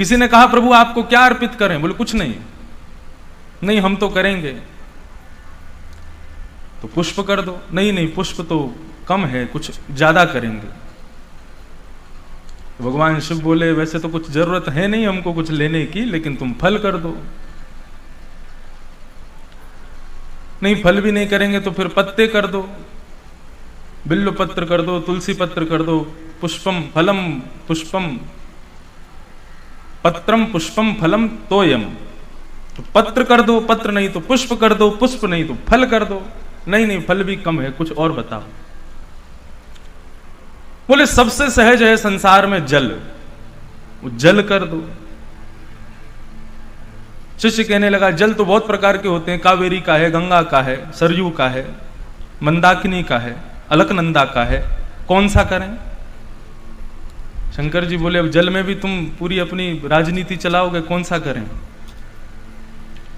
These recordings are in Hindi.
किसी ने कहा प्रभु आपको क्या अर्पित करें? बोले कुछ नहीं, नहीं हम तो करेंगे। तो पुष्प कर दो। नहीं नहीं, पुष्प तो कम है, कुछ ज्यादा करेंगे। तो भगवान शिव बोले वैसे तो कुछ जरूरत है नहीं हमको कुछ लेने की, लेकिन तुम फल कर दो। नहीं, फल भी नहीं करेंगे तो फिर पत्ते कर दो, बिल्व पत्र कर दो, तुलसी पत्र कर दो। पुष्पम फलम पुष्पम पत्रम पुष्पम फलम तोयम। तो पत्र कर दो, पत्र नहीं तो पुष्प कर दो, पुष्प नहीं तो फल कर दो। नहीं नहीं, फल भी कम है, कुछ और बताओ। बोले सबसे सहज है संसार में जल, वो जल कर दो। शिष्य कहने लगा जल तो बहुत प्रकार के होते हैं, कावेरी का है, गंगा का है, सरयू का है, मंदाकिनी का है, अलकनंदा का है, कौन सा करें? शंकर जी बोले अब जल में भी तुम पूरी अपनी राजनीति चलाओगे, कौन सा करें?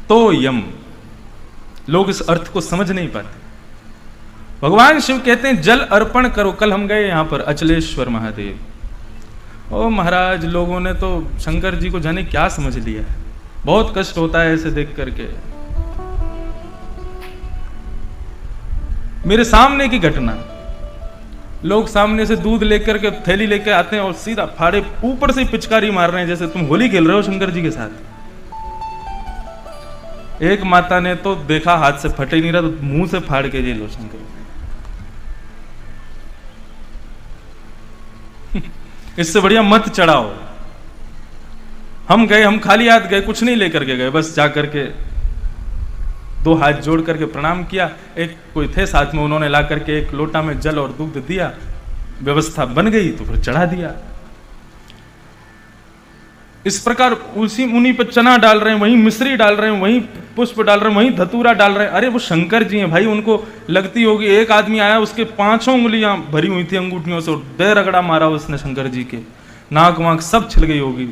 तो यम। लोग इस अर्थ को समझ नहीं पाते। भगवान शिव कहते हैं जल अर्पण करो। कल हम गए यहां पर अचलेश्वर महादेव। ओ महाराज, लोगों ने तो शंकर जी को जाने क्या समझ लिया है। बहुत कष्ट होता है ऐसे देख करके। मेरे सामने की घटना, लोग सामने से दूध लेकर के थैली लेकर आते हैं और सीधा फाड़े ऊपर से पिचकारी मार रहे हैं जैसे तुम होली खेल रहे हो शंकर जी के साथ। एक माता ने तो देखा हाथ से फटे नहीं रहा तो मुंह से फाड़ के लो शंकर। इससे बढ़िया मत चढ़ाओ। हम गए, हम खाली हाथ गए, कुछ नहीं लेकर के गए, बस जाकर के दो हाथ जोड़ करके प्रणाम किया। एक कोई थे साथ में, उन्होंने ला करके एक लोटा में जल और दूध दिया, व्यवस्था बन गई तो फिर चढ़ा दिया। इस प्रकार उसी उन्हीं पर चना डाल रहे हैं, वहीं मिश्री डाल रहे हैं, वहीं पुष्प डाल रहे हैं, वहीं धतूरा डाल रहे हैं। अरे वो शंकर जी हैं भाई, उनको लगती होगी। एक आदमी आया, उसके 5 उंगलियां भरी हुई थी अंगूठियों से, दे रगड़ा मारा उसने शंकर जी के, नाक वाक सब छिल गई होगी।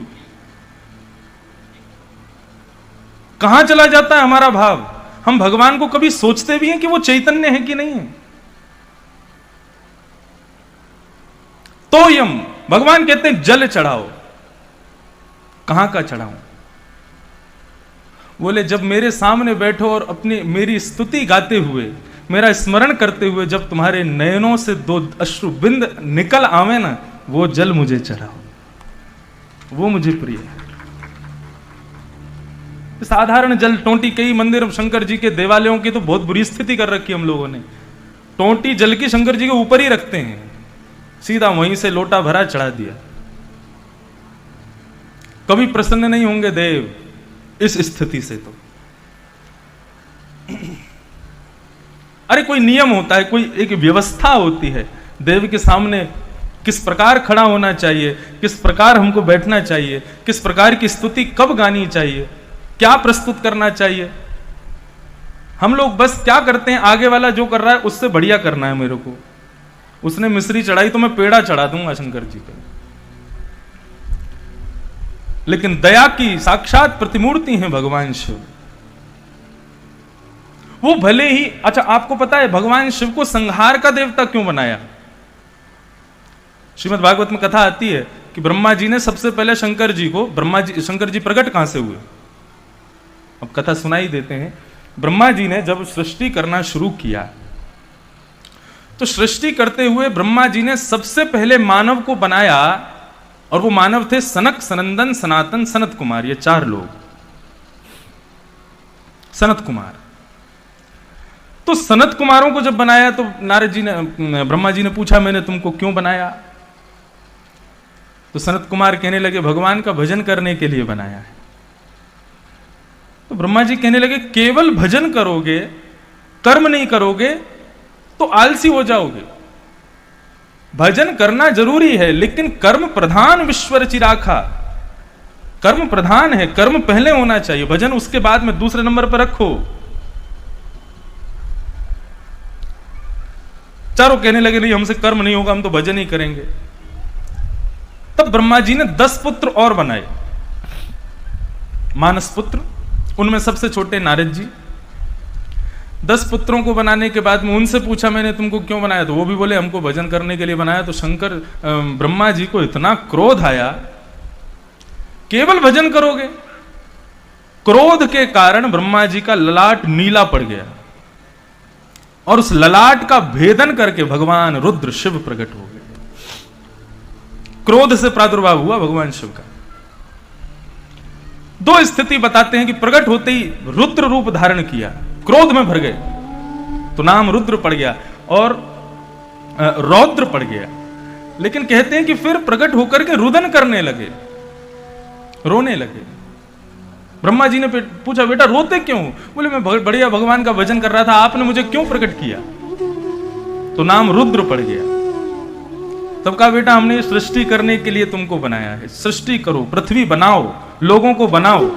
कहां चला जाता है हमारा भाव? हम भगवान को कभी सोचते भी हैं कि वो चैतन्य है कि नहीं है? तो यम भगवान कहते हैं जल चढ़ाओ। कहां का चढ़ाऊं? बोले जब मेरे सामने बैठो और अपनी मेरी स्तुति गाते हुए, मेरा स्मरण करते हुए जब तुम्हारे नयनों से 2 अश्रु बिंद निकल आवे ना, वो जल मुझे चढ़ाओ, वो मुझे प्रिय है। साधारण जल टोंटी, कई मंदिर शंकर जी के देवालयों की तो बहुत बुरी स्थिति कर रखी हम लोगों ने। टोंटी जल की शंकर जी के ऊपर ही रखते हैं, सीधा वहीं से लोटा भरा चढ़ा दिया। कभी प्रसन्न नहीं होंगे देव इस स्थिति से। तो अरे कोई नियम होता है, कोई एक व्यवस्था होती है। देव के सामने किस प्रकार खड़ा होना चाहिए, किस प्रकार हमको बैठना चाहिए, किस प्रकार की स्तुति कब गानी चाहिए, क्या प्रस्तुत करना चाहिए। हम लोग बस क्या करते हैं, आगे वाला जो कर रहा है उससे बढ़िया करना है मेरे को। उसने मिश्री चढ़ाई तो मैं पेड़ा चढ़ा दूंगा शंकर जी पे। लेकिन दया की साक्षात प्रतिमूर्ति हैं भगवान शिव। वो भले ही, अच्छा आपको पता है भगवान शिव को संहार का देवता क्यों बनाया? श्रीमद् भागवत में कथा आती है कि ब्रह्मा जी ने सबसे पहले शंकर जी प्रकट कहां से हुए? अब कथा सुनाई देते हैं। ब्रह्मा जी ने जब सृष्टि करना शुरू किया तो सृष्टि करते हुए ब्रह्मा जी ने सबसे पहले मानव को बनाया, और वो मानव थे सनक, सनंदन, सनातन, सनत कुमार। ये 4 लोग। सनत कुमार, तो सनत कुमारों को जब बनाया तो नारद जी ने, ब्रह्मा जी ने पूछा मैंने तुमको क्यों बनाया? तो सनत कुमार कहने लगे भगवान का भजन करने के लिए बनाया है। तो ब्रह्मा जी कहने लगे केवल भजन करोगे, कर्म नहीं करोगे तो आलसी हो जाओगे। भजन करना जरूरी है, लेकिन कर्म प्रधान विश्वर चिराखा। कर्म प्रधान है, कर्म पहले होना चाहिए, भजन उसके बाद में दूसरे नंबर पर रखो। चारों कहने लगे नहीं हमसे कर्म नहीं होगा, हम तो भजन ही करेंगे। तब ब्रह्मा जी ने 10 पुत्र और बनाए, मानस पुत्र, उनमें सबसे छोटे नारद जी। 10 पुत्रों को बनाने के बाद में उनसे पूछा मैंने तुमको क्यों बनाया? तो वो भी बोले हमको भजन करने के लिए बनाया। तो शंकर ब्रह्मा जी को इतना क्रोध आया केवल भजन करोगे। क्रोध के कारण ब्रह्मा जी का ललाट नीला पड़ गया और उस ललाट का भेदन करके भगवान रुद्र शिव प्रकट हो गए। क्रोध से प्रादुर्भाव हुआ भगवान शिव का। दो स्थिति बताते हैं कि प्रकट होते ही रुद्र रूप धारण किया, क्रोध में भर गए तो नाम रुद्र पड़ गया और रौद्र पड़ गया। लेकिन कहते हैं कि फिर प्रकट होकर के रुदन करने लगे, रोने लगे। ब्रह्मा जी ने पूछा, बेटा रोते क्यों? बोले, मैं बढ़िया भगवान का भजन कर रहा था, आपने मुझे क्यों प्रकट किया? तो नाम रुद्र पड़ गया। तब कहा, बेटा हमने सृष्टि करने के लिए तुमको बनाया है, सृष्टि करो, पृथ्वी बनाओ, लोगों को बनाओ।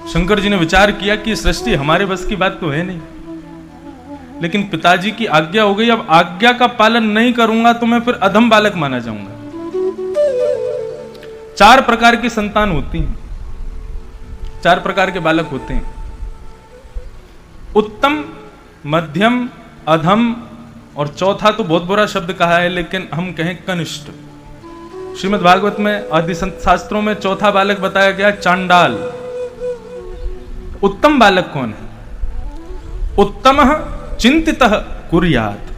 शंकर जी ने विचार किया कि सृष्टि हमारे बस की बात तो है नहीं, लेकिन पिताजी की आज्ञा हो गई, अब आज्ञा का पालन नहीं करूंगा तो मैं फिर अधम बालक माना जाऊंगा। 4 प्रकार की संतान होती हैं, 4 प्रकार के बालक होते हैं, उत्तम, मध्यम, अधम और चौथा तो बहुत बुरा शब्द कहा है, लेकिन हम कहें कनिष्ठ। श्रीमद् भागवत में आदि शास्त्रों में चौथा बालक बताया गया चांडाल। उत्तम बालक कौन है? उत्तमः चिंतितः कुर्यात्,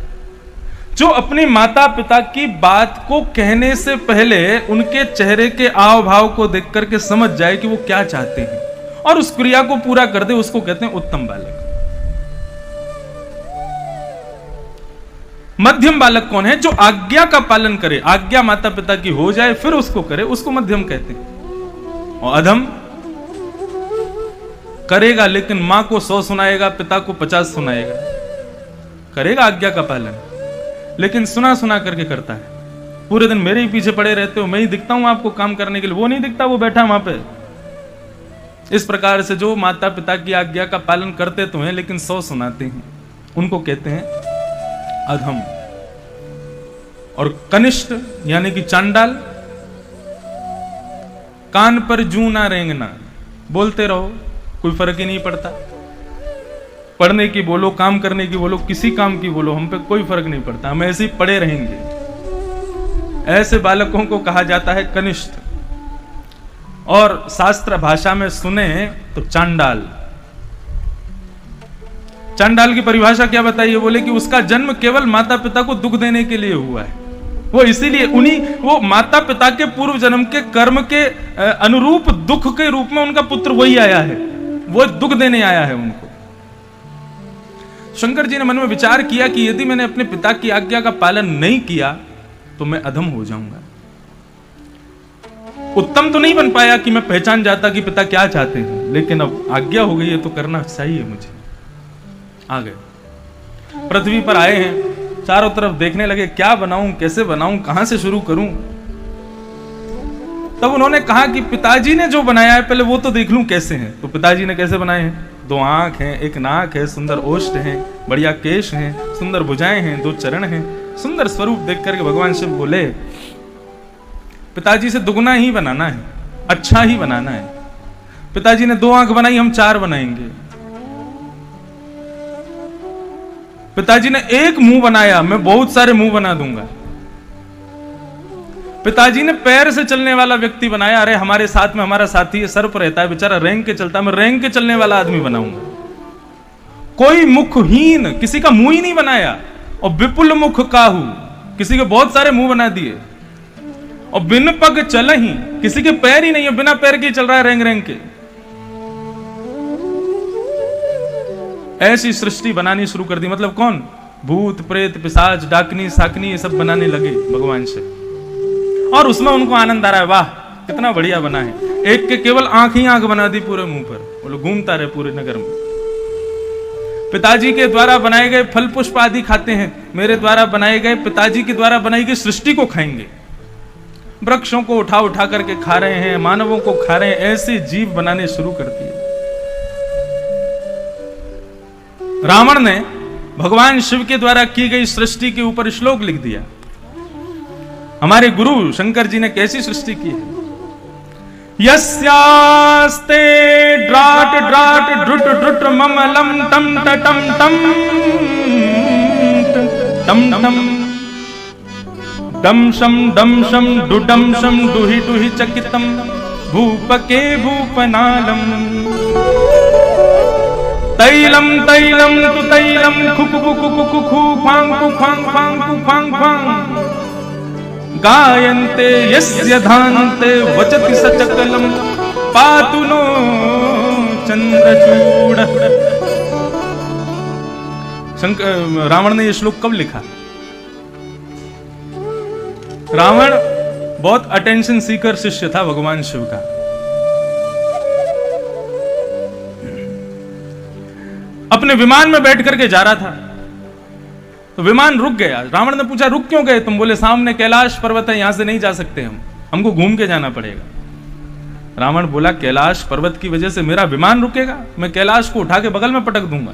जो अपने माता पिता की बात को कहने से पहले उनके चेहरे के आव भाव को देख करके समझ जाए कि वो क्या चाहते हैं और उस क्रिया को पूरा कर दे, उसको कहते हैं उत्तम बालक। मध्यम बालक कौन है? जो आज्ञा का पालन करे, आज्ञा माता पिता की हो जाए फिर उसको करे, उसको मध्यम कहते हैं। और अधम करेगा लेकिन मां को 100 सुनाएगा, पिता को 50 सुनाएगा, करेगा आज्ञा का पालन लेकिन सुना सुना करके करता है। पूरे दिन मेरे ही पीछे पड़े रहते हो, मैं ही दिखता हूं आपको काम करने के लिए, वो नहीं दिखता, वो बैठा वहां पे। इस प्रकार से जो माता पिता की आज्ञा का पालन करते तो हैं लेकिन 100 सुनाते हैं, उनको कहते हैं अधम। और कनिष्ठ यानी कि चांडाल, कान पर जू ना रेंगना, बोलते रहो, कोई फर्क ही नहीं पड़ता। पढ़ने की बोलो, काम करने की बोलो, किसी काम की बोलो, हम पे कोई फर्क नहीं पड़ता, हम ऐसे ही पड़े रहेंगे। ऐसे बालकों को कहा जाता है कनिष्ठ। और शास्त्र भाषा में सुने तो चांडाल। चांडाल की परिभाषा क्या बताइए? बोले कि उसका जन्म केवल माता पिता को दुख देने के लिए हुआ है, वो इसीलिए वो माता पिता के पूर्व जन्म के कर्म के अनुरूप दुख के रूप में उनका पुत्र वही आया है, वो दुख देने आया है उनको। शंकर जी ने मन में विचार किया कि यदि मैंने अपने पिता की आज्ञा का पालन नहीं किया तो मैं अधम हो जाऊंगा। उत्तम तो नहीं बन पाया कि मैं पहचान जाता कि पिता क्या चाहते हैं, लेकिन अब आज्ञा हो गई है तो करना चाहिए मुझे। आ गए, पृथ्वी पर आए हैं, चारों तरफ देखने लगे, क्या बनाऊं, कैसे बनाऊं, कहां से शुरू करूं। तब उन्होंने कहा कि पिताजी ने जो बनाया है पहले वो तो देख लूं कैसे हैं। तो पिताजी ने कैसे बनाए हैं? 2 आंख हैं, 1 नाक है, सुंदर ओष्ठ हैं, बढ़िया केश हैं, सुंदर भुजाएं हैं, 2 चरण हैं। सुंदर स्वरूप देख करके भगवान शिव बोले, पिताजी से दुगना ही बनाना है, अच्छा ही बनाना है। पिताजी ने 2 आंख बनाई, हम 4 बनाएंगे। पिताजी ने 1 मुंह बनाया, मैं बहुत सारे मुंह बना दूंगा। पिताजी ने पैर से चलने वाला व्यक्ति बनाया, अरे हमारे साथ में हमारा साथी है, सर पर रहता है, बेचारा रेंग के चलता है, मैं रेंग के चलने वाला आदमी बनाऊंगा। कोई मुखहीन, किसी का मुंह ही नहीं बनाया। और विपुल मुख काहू, किसी के बहुत सारे मुंह बना दिए। और बिन पग चल ही, किसी के पैर ही नहीं है, बिना पैर के चल रहा है रेंग रेंग के। ऐसी सृष्टि बनानी शुरू कर दी। मतलब कौन? भूत प्रेत पिशाच डाकनी साकनी ये सब बनाने लगे भगवान से। और उसमें उनको आनंद आ रहा है, वाह कितना बढ़िया बना है। एक के केवल आंख ही आंख बना दी पूरे मुंह पर, वो लोग घूमता रहे पूरे नगर में। पिताजी के द्वारा बनाए गए फल पुष्प आदि खाते हैं, मेरे द्वारा बनाए गए, पिताजी के द्वारा बनाई गई सृष्टि को खाएंगे। वृक्षों को उठा उठा करके खा रहे हैं, मानवों को खा रहे हैं, ऐसे जीव बनाने शुरू कर दिए। रावण ने भगवान शिव के द्वारा की गई सृष्टि के ऊपर श्लोक लिख दिया। हमारे गुरु शंकर जी ने कैसी सृष्टि की है? यस्यास्ते ड्राट ड्राट ड्रुट ड्रुट ममलम टम टम टम टम टम डमशम डुडमशम डुहि डुहि चकितम भूपके भूपनालम तैलम तैलम तु तैलम खुकु खुकु खु फांग फांग फांग फांग फांग गायन्ते यस्य धान्ते वचति सचकलम पातु नो चंद्रचूड़। रावण ने यह श्लोक कब लिखा? रावण बहुत अटेंशन सीकर शिष्य था भगवान शिव का। अपने विमान में बैठ करके जा रहा था तो विमान रुक गया। रावण ने पूछा रुक क्यों गए तुम? बोले सामने कैलाश पर्वत है, यहां से नहीं जा सकते हमको घूम के जाना पड़ेगा। रावण बोला कैलाश पर्वत की वजह से मेरा विमान रुकेगा? मैं कैलाश को उठा के बगल में पटक दूंगा।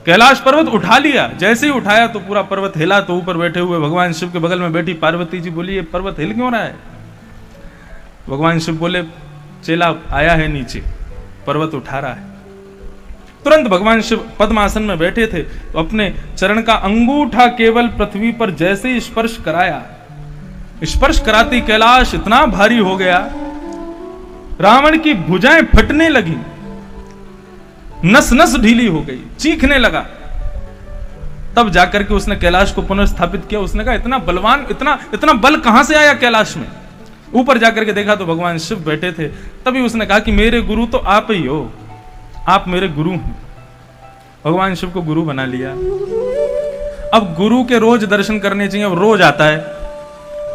कैलाश पर्वत उठा लिया, जैसे ही उठाया तो पूरा पर्वत हिला। तो ऊपर बैठे हुए भगवान शिव के बगल में बैठी पार्वती जी बोली ये पर्वत हिल क्यों रहा है? भगवान शिव बोले चेला आया है नीचे, पर्वत उठा रहा है। तुरंत भगवान शिव पद्मासन में बैठे थे तो अपने चरण का अंगूठा केवल पृथ्वी पर जैसे ही स्पर्श कराया, स्पर्श कराती कैलाश इतना भारी हो गया, रावण की भुजाएं फटने लगी, नस नस ढीली हो गई, चीखने लगा। तब जाकर के उसने कैलाश को पुनर्स्थापित किया। उसने कहा इतना बलवान, इतना बल कहां से आया कैलाश में? ऊपर जाकर के देखा तो भगवान शिव बैठे थे। तभी उसने कहा कि मेरे गुरु तो आप ही हो, आप मेरे गुरु हैं। भगवान शिव को गुरु बना लिया। अब गुरु के रोज दर्शन करने चाहिए। अब रोज आता है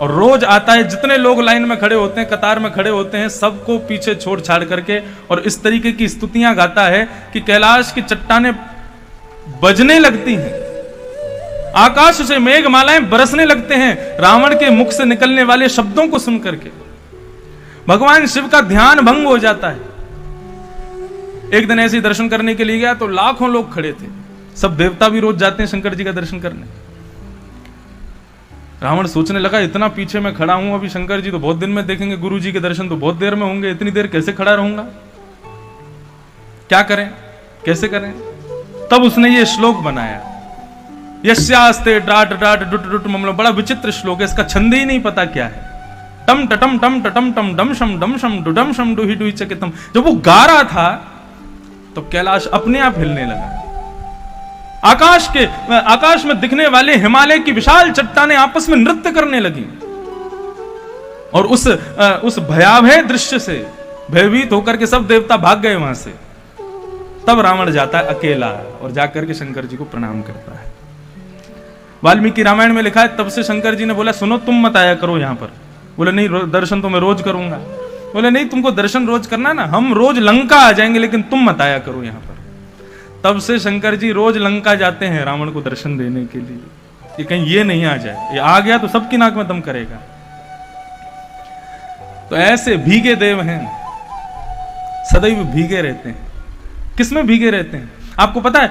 और रोज आता है, जितने लोग लाइन में खड़े होते हैं, कतार में खड़े होते हैं, सबको पीछे छोड़ छाड़ करके और इस तरीके की स्तुतियां गाता है कि कैलाश की चट्टानें बजने लगती हैं, आकाश से मेघमालाएं बरसने लगते हैं रावण के मुख से निकलने वाले शब्दों को सुन करके। भगवान शिव का ध्यान भंग हो जाता है। एक दिन ऐसे ही दर्शन करने के लिए गया तो लाखों लोग खड़े थे। सब देवता भी रोज जाते हैं शंकर जी का दर्शन करने। रावण सोचने लगा इतना पीछे मैं खड़ा हूं, अभी शंकर जी तो बहुत दिन में देखेंगे, गुरु जी के दर्शन तो बहुत देर में होंगे, इतनी देर कैसे खड़ा रहूंगा? क्या करें, कैसे करें? तब उसने ये श्लोक बनाया, यस्यास्ते डाट डाट डुट डुट ममलो। बड़ा विचित्र श्लोक है, इसका छंद ही नहीं पता क्या है। टम टटम टम टटम टम डम शम डुडम शम डुहि डुहि चकितम। जब वो गा रहा था तो कैलाश अपने आप हिलने लगा। आकाश में दिखने वाले हिमालय की विशाल चट्टानें आपस में नृत्य करने लगी और उस भयावह दृश्य से भयभीत होकर के सब देवता भाग गए वहां से। तब रावण जाता है अकेला और जाकर के शंकर जी को प्रणाम करता है। वाल्मीकि रामायण में लिखा है तब से शंकर जी ने बोला सुनो तुम मत आया करो यहां पर। बोले नहीं, दर्शन तो मैं रोज करूंगा। बोले नहीं, तुमको दर्शन रोज करना ना, हम रोज लंका आ जाएंगे लेकिन तुम मत आया करो यहां पर। तब से शंकर जी रोज लंका जाते हैं रावण को दर्शन देने के लिए कि कहीं ये नहीं आ जाए, ये आ गया तो सबकी नाक में दम करेगा। तो ऐसे भीगे देव हैं, सदैव भीगे रहते हैं। किसमें भीगे रहते हैं आपको पता है?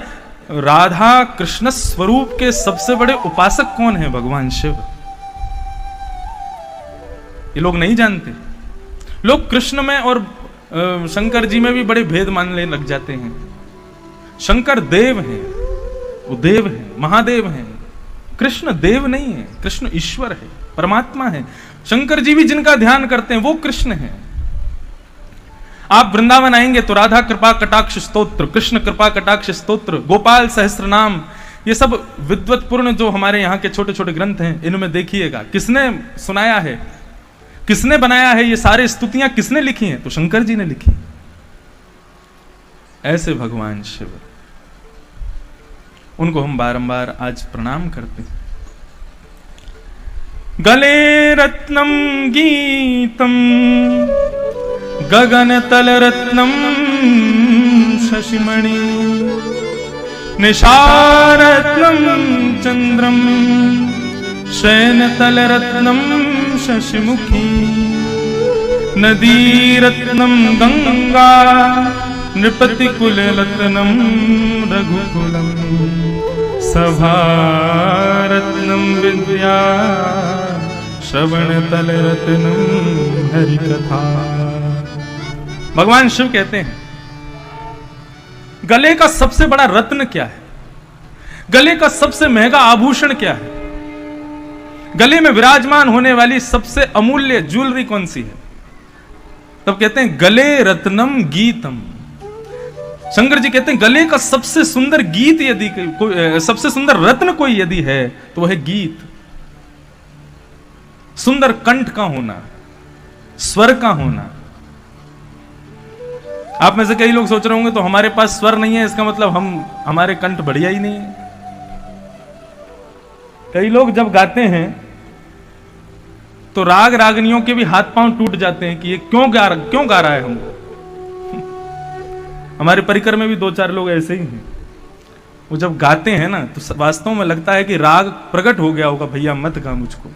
राधा कृष्ण स्वरूप के सबसे बड़े उपासक कौन है? भगवान शिव। ये लोग नहीं जानते। लोग कृष्ण में और शंकर जी में भी बड़े भेद मानने लग जाते हैं। शंकर देव हैं, वो देव हैं, महादेव हैं। कृष्ण देव नहीं है, कृष्ण ईश्वर है, परमात्मा है। शंकर जी भी जिनका ध्यान करते हैं वो कृष्ण है। आप वृंदावन आएंगे तो राधा कृपा कटाक्ष स्तोत्र, कृष्ण कृपा कटाक्ष स्तोत्र, गोपाल सहस्त्र नाम, ये सब विद्वत्पूर्ण जो हमारे यहाँ के छोटे छोटे ग्रंथ हैं, इनमें देखिएगा किसने सुनाया है, किसने बनाया है, ये सारे स्तुतियां किसने लिखी हैं? तो शंकर जी ने लिखी। ऐसे भगवान शिव, उनको हम बारंबार आज प्रणाम करते हैं। गले रत्नम गीतम गगन तल रत्नम शशिमणि निशारत्नम चंद्रम शयन तल रत्नम शशिमुखी नदी रत्नम गंगा नृपति कुल रत्नम रघुकुलम सभा रत्नम विद्या श्रवण तल रत्नम हरि कथा। भगवान शिव कहते हैं गले का सबसे बड़ा रत्न क्या है? गले का सबसे महंगा आभूषण क्या है? गले में विराजमान होने वाली सबसे अमूल्य ज्वेलरी कौन सी है? तब कहते हैं गले रत्नम गीतम। शंकर जी कहते हैं गले का सबसे सुंदर गीत यदि कोई, सबसे सुंदर रत्न कोई यदि है तो वह है गीत। सुंदर कंठ का होना, स्वर का होना। आप में से कई लोग सोच रहे होंगे तो हमारे पास स्वर नहीं है, इसका मतलब हमारे कंठ बढ़िया ही नहीं है। कई लोग जब गाते हैं तो राग रागनियों के भी हाथ पांव टूट जाते हैं कि ये क्यों गा रहा है हमको। हमारे परिकर में भी 2-4 लोग ऐसे ही हैं। वो जब गाते हैं ना तो वास्तव में लगता है कि राग प्रकट हो गया होगा, भैया मत गा मुझको।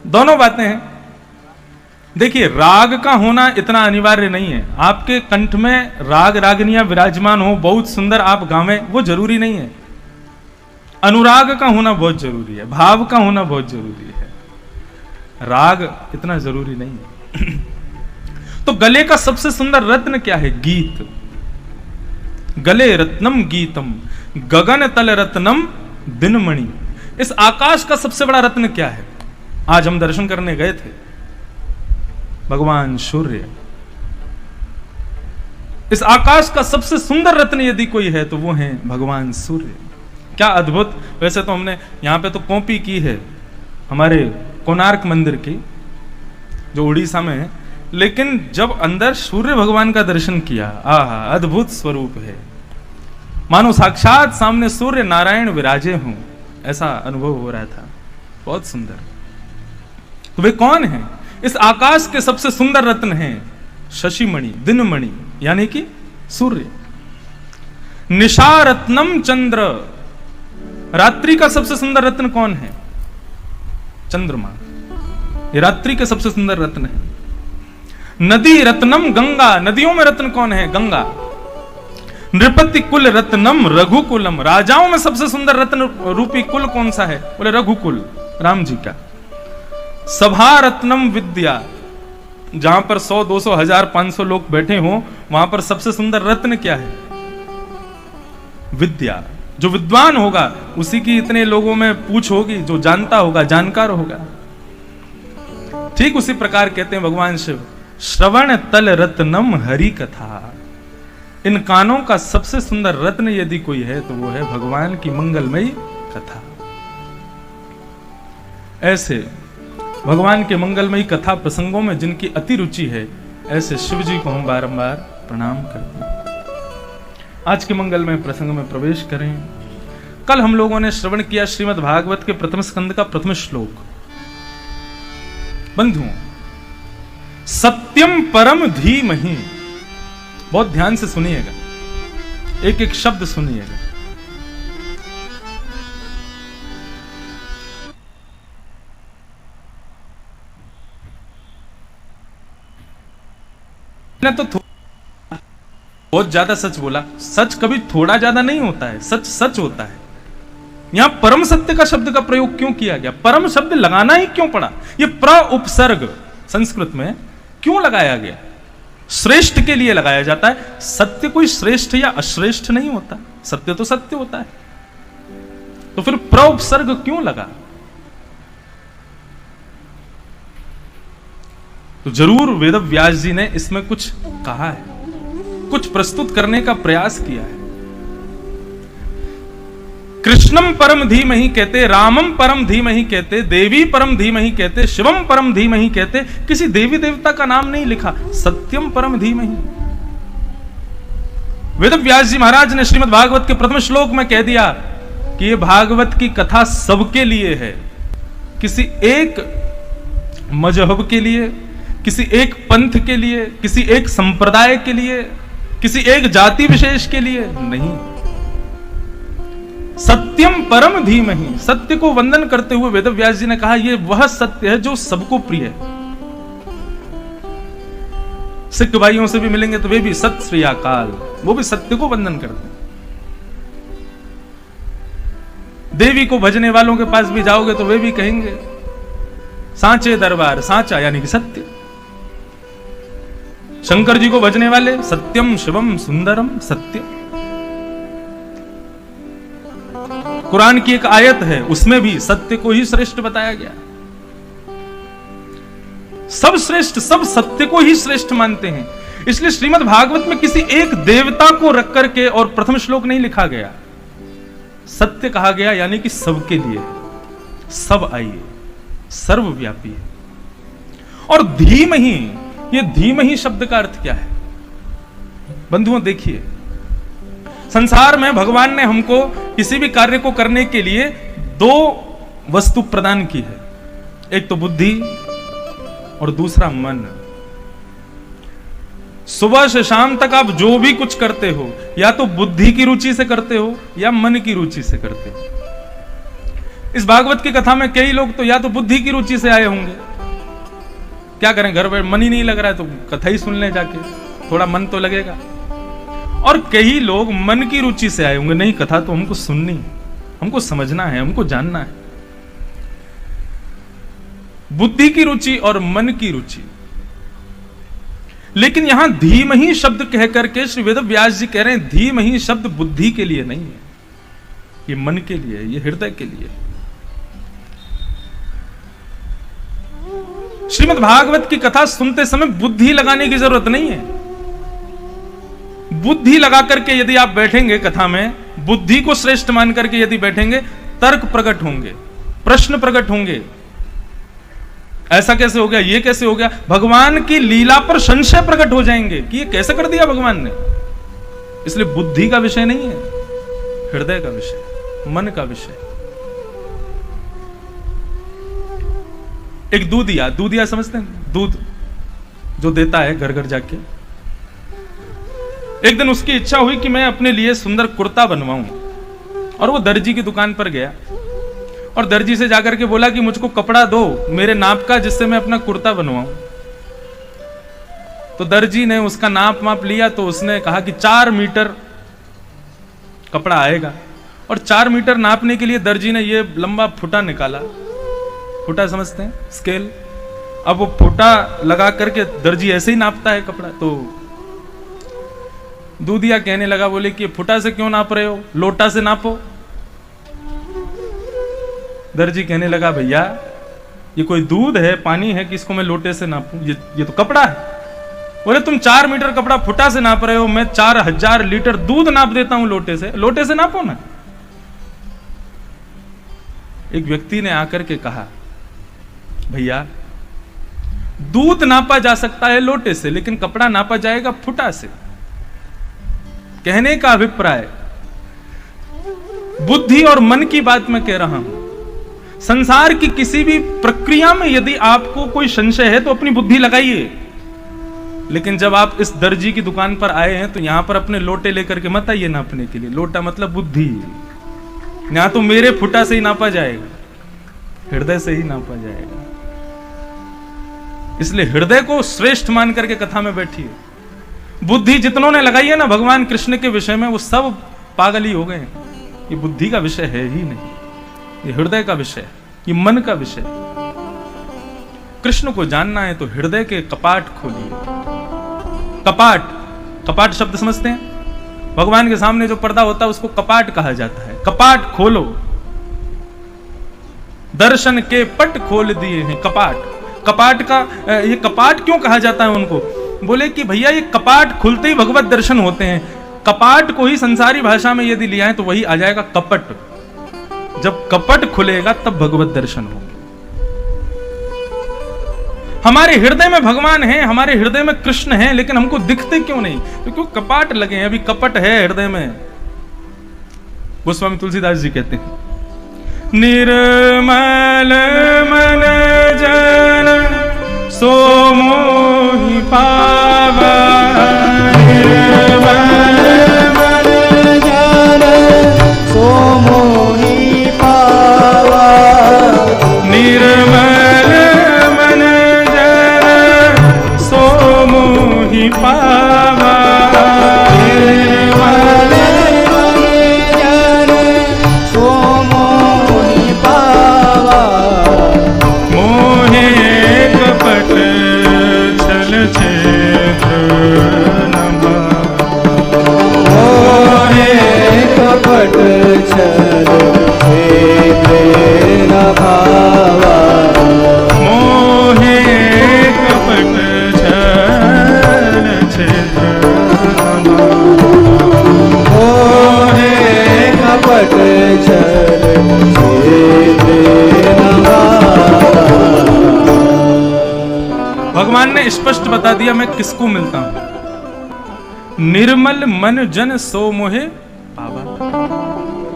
दोनों बातें हैं। देखिए, राग का होना इतना अनिवार्य नहीं है। आपके कंठ में राग रागनियां विराजमान हो, बहुत सुंदर आप गावें, वो जरूरी नहीं है। अनुराग का होना बहुत जरूरी है, भाव का होना बहुत जरूरी है, राग इतना जरूरी नहीं है। तो गले का सबसे सुंदर रत्न क्या है? गीत। गले रत्नम गीतम गगन तल रत्नम दिनमणि। इस आकाश का सबसे बड़ा रत्न क्या है? आज हम दर्शन करने गए थे, भगवान सूर्य। इस आकाश का सबसे सुंदर रत्न यदि कोई है तो वो है भगवान सूर्य। क्या अद्भुत। वैसे तो हमने यहां पे तो कॉपी की है हमारे कोणार्क मंदिर की, जो उड़ीसा में है, लेकिन जब अंदर सूर्य भगवान का दर्शन किया, आहा, अद्भुत स्वरूप है, मानो साक्षात सामने सूर्य नारायण विराजे हों, ऐसा अनुभव हो रहा था। बहुत सुंदर। तो वे कौन है? इस आकाश के सबसे सुंदर रत्न हैं शशिमणि, दिनमणि, यानी कि सूर्य। निशा रत्नम चंद्र। रात्रि का सबसे सुंदर रत्न कौन है? चंद्रमा। ये रात्रि के सबसे सुंदर रत्न है। नदी रत्नम गंगा। नदियों में रत्न कौन है? गंगा। नृपति कुल रत्नम रघुकुलम। राजाओं में सबसे सुंदर रत्न रूपी कुल कौन सा है? बोले रघुकुल, राम जी का। सभा रत्नम विद्या। जहां पर 100, 200, 1000, 500 लोग बैठे हों, वहां पर सबसे सुंदर रत्न क्या है? विद्या। जो विद्वान होगा उसी की इतने लोगों में पूछ होगी, जो जानता होगा, जानकार होगा। ठीक उसी प्रकार कहते हैं भगवान शिव, श्रवण तल रत्नम हरि कथा। इन कानों का सबसे सुंदर रत्न यदि कोई है तो वो है भगवान की मंगलमयी कथा। ऐसे भगवान के मंगलमयी कथा प्रसंगों में जिनकी अति रुचि है, ऐसे शिव जी को हम बारंबार प्रणाम करते हैं। आज के मंगलमय प्रसंग में प्रवेश करें। कल हम लोगों ने श्रवण किया श्रीमद् भागवत के प्रथम स्कंद का प्रथम श्लोक। बंधुओं, सत्यम परम धीमहि। बहुत ध्यान से सुनिएगा, एक एक शब्द सुनिएगा। तो बहुत ज्यादा सच बोला। सच कभी थोड़ा ज्यादा नहीं होता है, सच सच होता है। यहां परम सत्य का शब्द का प्रयोग क्यों किया गया? परम शब्द लगाना ही क्यों पड़ा? यह प्र उपसर्ग संस्कृत में क्यों लगाया गया? श्रेष्ठ के लिए लगाया जाता है। सत्य कोई श्रेष्ठ या अश्रेष्ठ नहीं होता, सत्य तो सत्य होता है। तो फिर प्र उपसर्ग क्यों लगा? तो जरूर वेदव्यास जी ने इसमें कुछ कहा है, कुछ प्रस्तुत करने का प्रयास किया है। कृष्णम परम धीमहि कहते, रामम परम धीमहि कहते, देवी परम धीमहि कहते, शिवम परम धीमहि कहते। किसी देवी देवता का नाम नहीं लिखा, सत्यम परम धीमहि। वेदव्यास जी महाराज ने श्रीमद् भागवत के प्रथम श्लोक में कह दिया कि यह भागवत की कथा सबके लिए है। किसी एक मजहब के लिए, किसी एक पंथ के लिए, किसी एक संप्रदाय के लिए, किसी एक जाति विशेष के लिए नहीं। सत्यम परम धीमहि। सत्य को वंदन करते हुए वेदव्यास जी ने कहा यह वह सत्य है जो सबको प्रिय है। सिख भाइयों से भी मिलेंगे तो वे भी सत श्री अकाल, वो भी सत्य को वंदन करते हैं। देवी को भजने वालों के पास भी जाओगे तो वे भी कहेंगे सांचे दरबार, सांचा यानी कि सत्य। शंकर जी को भजने वाले सत्यम शिवम सुंदरम सत्य। कुरान की एक आयत है, उसमें भी सत्य को ही श्रेष्ठ बताया गया। सब श्रेष्ठ, सब सत्य को ही श्रेष्ठ मानते हैं। इसलिए श्रीमद् भागवत में किसी एक देवता को रख करके और प्रथम श्लोक नहीं लिखा गया, सत्य कहा गया, यानी कि सबके लिए, सब आइए, सर्वव्यापी है। और धीमहि, ये धीमहि शब्द का अर्थ क्या है? बंधुओं देखिए, संसार में भगवान ने हमको किसी भी कार्य को करने के लिए दो वस्तु प्रदान की है, एक तो बुद्धि और दूसरा मन। सुबह से शाम तक आप जो भी कुछ करते हो, या तो बुद्धि की रुचि से करते हो या मन की रुचि से करते हो। इस भागवत की कथा में कई लोग तो या तो बुद्धि की रुचि से आए होंगे, क्या करें, घर में मन ही नहीं लग रहा है तो कथा ही सुन ले जाके, थोड़ा मन तो लगेगा। और कई लोग मन की रुचि से आए होंगे, नहीं कथा तो हमको सुननी, हमको समझना है, हमको जानना है। बुद्धि की रुचि और मन की रुचि। लेकिन यहां धीमहि शब्द कह करके श्री वेद व्यास जी कह रहे हैं, धीमहि शब्द बुद्धि के लिए नहीं है, ये मन के लिए, ये हृदय के लिए। श्रीमद् भागवत की कथा सुनते समय बुद्धि लगाने की जरूरत नहीं है। बुद्धि लगा करके यदि आप बैठेंगे कथा में, बुद्धि को श्रेष्ठ मान करके यदि बैठेंगे, तर्क प्रकट होंगे, प्रश्न प्रकट होंगे। ऐसा कैसे हो गया, ये कैसे हो गया, भगवान की लीला पर संशय प्रकट हो जाएंगे कि ये कैसे कर दिया भगवान ने। इसलिए बुद्धि का विषय नहीं है, हृदय का विषय, मन का विषय। एक दूधिया, दूधिया समझते हैं, दूध जो देता है घर घर जाके। एक दिन उसकी इच्छा हुई कि मैं अपने लिए सुंदर कुर्ता बनवाऊं, और वो दर्जी की दुकान पर गया और दर्जी से जाकर के बोला कि मुझको कपड़ा दो मेरे नाप का, जिससे मैं अपना कुर्ता बनवाऊं। तो दर्जी ने उसका नाप माप लिया, तो उसने कहा कि 4 मीटर कपड़ा आएगा। और 4 मीटर नापने के लिए दर्जी ने ये लंबा फुटा निकाला, फुटा समझते हैं, स्केल। अब वो फुटा लगा करके दर्जी ऐसे ही नापता है कपड़ा। तो दूधिया कहने लगा, बोले कि फुटा से क्यों नाप रहे हो, लोटा से नापो। दर्जी कहने लगा, भैया ये कोई दूध है, पानी है कि इसको मैं लोटे से नापूं, ये तो कपड़ा है। बोले तुम 4 मीटर कपड़ा फुटा से नाप रहे हो, मैं 4000 लीटर दूध नाप देता हूं लोटे से नापो ना। एक व्यक्ति ने आकर के कहा, भैया दूध नापा जा सकता है लोटे से, लेकिन कपड़ा नापा जाएगा फुटा से। कहने का अभिप्राय बुद्धि और मन की बात मैं कह रहा हूं। संसार की किसी भी प्रक्रिया में यदि आपको कोई संशय है तो अपनी बुद्धि लगाइए, लेकिन जब आप इस दर्जी की दुकान पर आए हैं तो यहां पर अपने लोटे लेकर के मत आइए नापने के लिए। लोटा मतलब बुद्धि, यहां तो मेरे फुटा से ही नापा जाएगा, हृदय से ही नापा जाएगा। इसलिए हृदय को श्रेष्ठ मान करके कथा में बैठिए। बुद्धि जितनों ने लगाई है ना भगवान कृष्ण के विषय में, वो सब पागल ही हो गए। ये बुद्धि का विषय है ही नहीं, ये हृदय का विषय, ये मन का विषय। कृष्ण को जानना है तो हृदय के कपाट खोलिए। कपाट, कपाट शब्द समझते हैं, भगवान के सामने जो पर्दा होता है उसको कपाट कहा जाता है। कपाट खोलो, दर्शन के पट खोल दिए हैं। कपाट, कपाट का ये कपाट क्यों कहा जाता है उनको? बोले कि भैया ये कपाट खुलते ही भगवत दर्शन होते हैं। कपाट को ही संसारी भाषा में यदि लिया है तो वही आ जाएगा कपट। जब कपट खुलेगा तब भगवत दर्शन होगा। हमारे हृदय में भगवान है, हमारे हृदय में कृष्ण है, लेकिन हमको दिखते क्यों नहीं? क्योंकि कपाट लगे हैं, अभी कपट है हृदय में। गोस्वामी तुलसीदास जी कहते हैं, निर्मल मन जन सो मोहि पावा, निर्मल मन जन सो मोहि पावा, निर्मल मन जन सो मोहि पावा, निर्मल मन जन सो मोहि पावा, भगवान ने स्पष्ट बता दिया मैं किसको मिलता हूं। निर्मल मन जन सो मोहे पावा।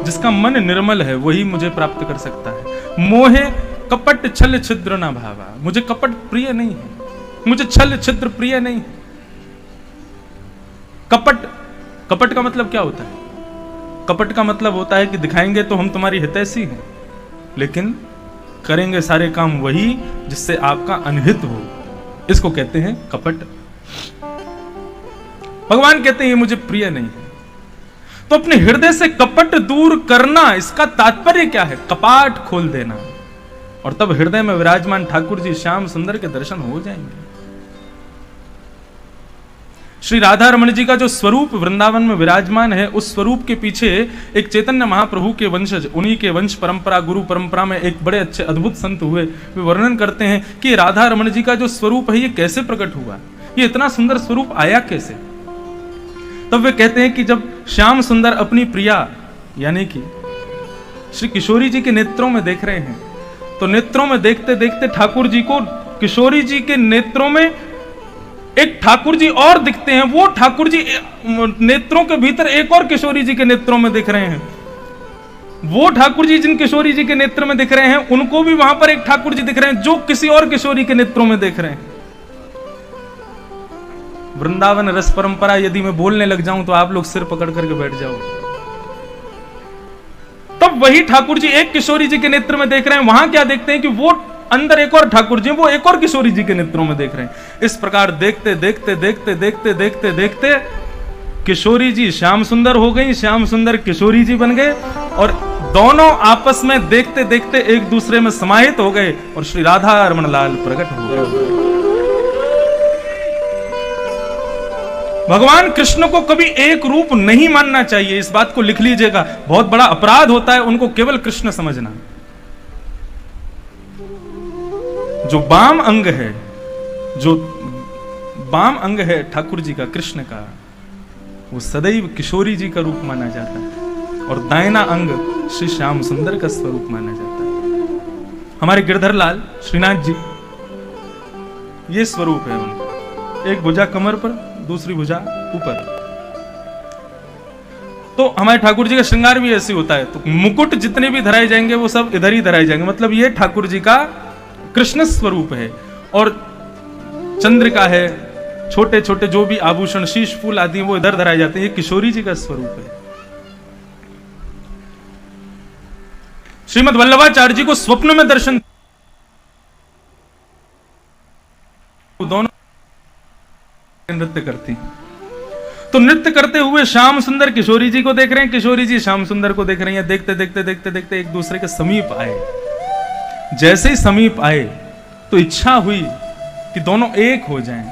जिसका मन निर्मल है वही मुझे प्राप्त कर सकता है। मोहे कपट छल छिद्र ना भावा। मुझे कपट प्रिय नहीं है, मुझे छल छिद्र प्रिय नहीं है। कपट का मतलब क्या होता है? कपट का मतलब होता है कि दिखाएंगे तो हम तुम्हारी हितैषी हैं, लेकिन करेंगे सारे काम वही जिससे आपका अनहित हो। इसको कहते हैं कपट। भगवान कहते हैं ये मुझे प्रिय नहीं है। तो अपने हृदय से कपट दूर करना, इसका तात्पर्य क्या है? कपाट खोल देना, और तब हृदय में विराजमान ठाकुर जी श्याम सुंदर के दर्शन हो जाएंगे। श्री राधा रमण जी का जो स्वरूप वृंदावन में विराजमान है, उस स्वरूप के पीछे एक चैतन्य महाप्रभु के वंशज, उन्हीं के वंश परंपरा, गुरु परंपरा में एक बड़े अच्छे अद्भुत संत हुए, वे वर्णन करते हैं कि राधा रमण जी का जो स्वरूप है ये कैसे प्रकट हुआ, ये इतना सुंदर स्वरूप आया कैसे। तब वे कहते हैं कि जब श्याम सुंदर अपनी प्रिया यानी कि श्री किशोरी जी के नेत्रों में देख रहे हैं, तो नेत्रों में देखते देखते ठाकुर जी को किशोरी जी के नेत्रों में एक ठाकुर जी और दिखते हैं। वो ठाकुर जी नेत्रों के भीतर एक और किशोरी जी के नेत्रों में दिख रहे हैं। वो ठाकुर जी जिन किशोरी जी के नेत्र में दिख रहे हैं, उनको भी वहां पर एक ठाकुर जी दिख रहे हैं जो किसी और किशोरी के नेत्रों में देख रहे हैं। वृंदावन रस परंपरा यदि मैं बोलने लग जाऊं तो आप लोग सिर पकड़ करके बैठ जाओ। तब वही ठाकुर जी एक किशोरी जी के नेत्र में देख रहे हैं, वहां क्या देखते हैं कि वो अंदर एक और ठाकुर जी, वो एक और किशोरी जी के नेत्रों में देख रहे हैं। इस प्रकार देखते देखते देखते देखते देखते देखते किशोरी जी श्याम सुंदर हो गई, श्याम सुंदर किशोरी जी बन गए, और दोनों आपस में देखते देखते एक दूसरे में समाहित हो गए, और श्री राधा रमण लाल प्रकट हो गए। भगवान कृष्ण को कभी एक रूप नहीं मानना चाहिए, इस बात को लिख लीजिएगा। बहुत बड़ा अपराध होता है उनको केवल कृष्ण समझना। जो वाम अंग है, जो वाम अंग है ठाकुर जी का, कृष्ण का, वो सदैव किशोरी जी का रूप माना जाता है, और दाहिना अंग श्री श्याम सुंदर का स्वरूप माना जाता है। हमारे गिरधर लाल श्रीनाथ जी, ये स्वरूप है उनका, एक भुजा कमर पर, दूसरी भुजा ऊपर। तो हमारे ठाकुर जी का श्रृंगार भी ऐसे होता है, तो मुकुट जितने भी धराए जाएंगे वो सब इधर ही धराए जाएंगे, मतलब ये ठाकुर जी का कृष्ण स्वरूप है। और चंद्रिका है, छोटे छोटे जो भी आभूषण, शीश फूल आदि वो इधर धराए जाते हैं, ये किशोरी जी का स्वरूप है। श्रीमद् वल्लभाचार्य जी को स्वप्न में दर्शन, दोनों नृत्य करती, तो नृत्य करते हुए श्याम सुंदर किशोरी जी को देख रहे हैं, किशोरी जी श्याम सुंदर को देख रही हैं। देखते देखते देखते देखते एक दूसरे के समीप आए। जैसे ही समीप आए तो इच्छा हुई कि दोनों एक हो जाएं।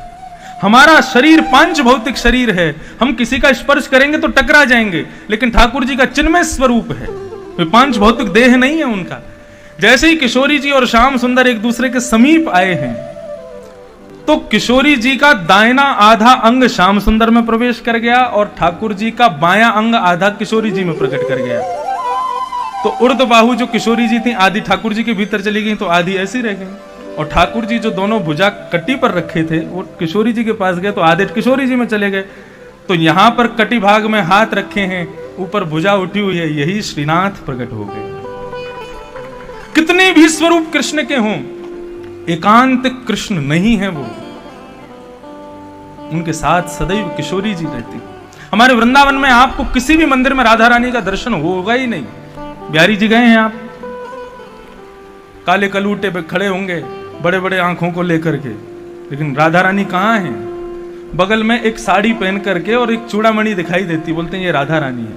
हमारा शरीर पांच भौतिक शरीर है, हम किसी का स्पर्श करेंगे तो टकरा जाएंगे, लेकिन ठाकुर जी का चिन्मय स्वरूप है, वे पांच भौतिक देह नहीं है उनका। जैसे ही किशोरी जी और श्याम सुंदर एक दूसरे के समीप आए हैं, तो किशोरी जी का दाहिना आधा अंग श्याम सुंदर में प्रवेश कर गया, और ठाकुर जी का बायां अंग आधा किशोरी जी में प्रकट कर गया। तो उर्द बाहु जो किशोरी जी थी, आधी ठाकुर जी के भीतर चली गई, तो आधी ऐसी रह गई। और ठाकुर जी जो दोनों भुजा कटी पर रखे थे, वो किशोरी जी के पास गए, तो आधे किशोरी जी में चले गए। तो यहां पर कटी भाग में हाथ रखे हैं, ऊपर भुजा उठी हुई है, यही श्रीनाथ प्रकट हो गए। कितने भी स्वरूप कृष्ण के हों, एकांत कृष्ण नहीं है वो, उनके साथ सदैव किशोरी जी रहती। हमारे वृंदावन में आपको किसी भी मंदिर में राधा रानी का दर्शन होगा ही नहीं। बिहारी जी गए हैं आप, काले कलूटे पे खड़े होंगे बड़े बड़े आंखों को लेकर के, लेकिन राधा रानी कहाँ हैं? बगल में एक साड़ी पहन करके और एक चूड़ामणि दिखाई देती, बोलते हैं ये राधा रानी है।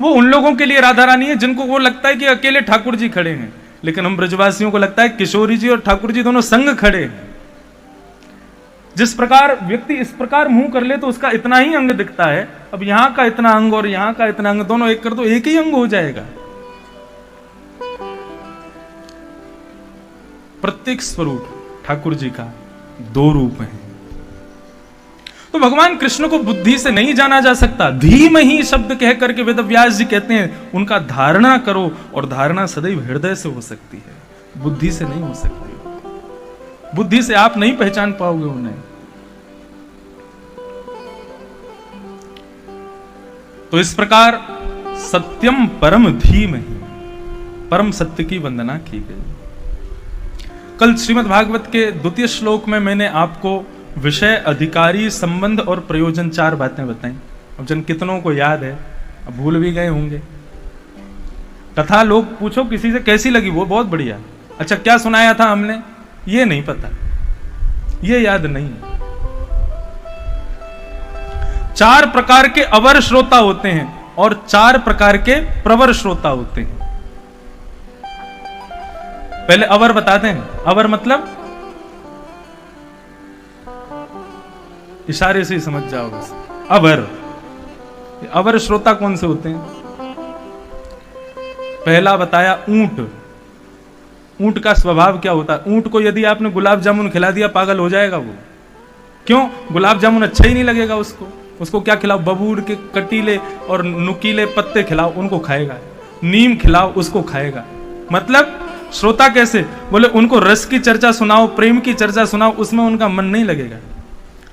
वो उन लोगों के लिए राधा रानी है जिनको वो लगता है कि अकेले ठाकुर जी खड़े हैं, लेकिन हम ब्रजवासियों को लगता है किशोरी जी और ठाकुर जी दोनों संग खड़े हैं। जिस प्रकार व्यक्ति इस प्रकार मुंह कर ले तो उसका इतना ही अंग दिखता है, अब यहां का इतना अंग और यहां का इतना अंग दोनों एक कर दो, एक ही अंग हो जाएगा। प्रत्येक स्वरूप ठाकुर जी का दो रूप है। तो भगवान कृष्ण को बुद्धि से नहीं जाना जा सकता। धीमहि शब्द कह करके वेदव्यास जी कहते हैं उनका धारणा करो, और धारणा सदैव हृदय से हो सकती है, बुद्धि से नहीं हो सकती। बुद्धि से आप नहीं पहचान पाओगे उन्हें। तो इस प्रकार सत्यम परम धीमहि, परम सत्य की वंदना की गई। कल श्रीमद् भागवत के द्वितीय श्लोक में मैंने आपको विषय, अधिकारी, संबंध और प्रयोजन 4 बातें बताई। अब जन कितनों को याद है, अब भूल भी गए होंगे। कथा लोग पूछो किसी से कैसी लगी, वो बहुत बढ़िया। अच्छा क्या सुनाया था हमने, ये नहीं पता, ये याद नहीं। 4 प्रकार के अवर श्रोता होते हैं और 4 प्रकार के प्रवर श्रोता होते हैं। पहले अवर बताते हैं। अवर मतलब इशारे से ही समझ जाओ बस। अवर श्रोता कौन से होते हैं? पहला बताया ऊंट। ऊंट का स्वभाव क्या होता है? ऊंट को यदि आपने गुलाब जामुन खिला दिया पागल हो जाएगा वो। क्यों? गुलाब जामुन अच्छा ही नहीं लगेगा उसको। उसको क्या खिलाओ? बबूर के कटीले और नुकीले पत्ते खिलाओ, उनको खाएगा। नीम खिलाओ, उसको खाएगा। मतलब श्रोता कैसे? बोले उनको रस की चर्चा सुनाओ, प्रेम की चर्चा सुनाओ, उसमें उनका मन नहीं लगेगा।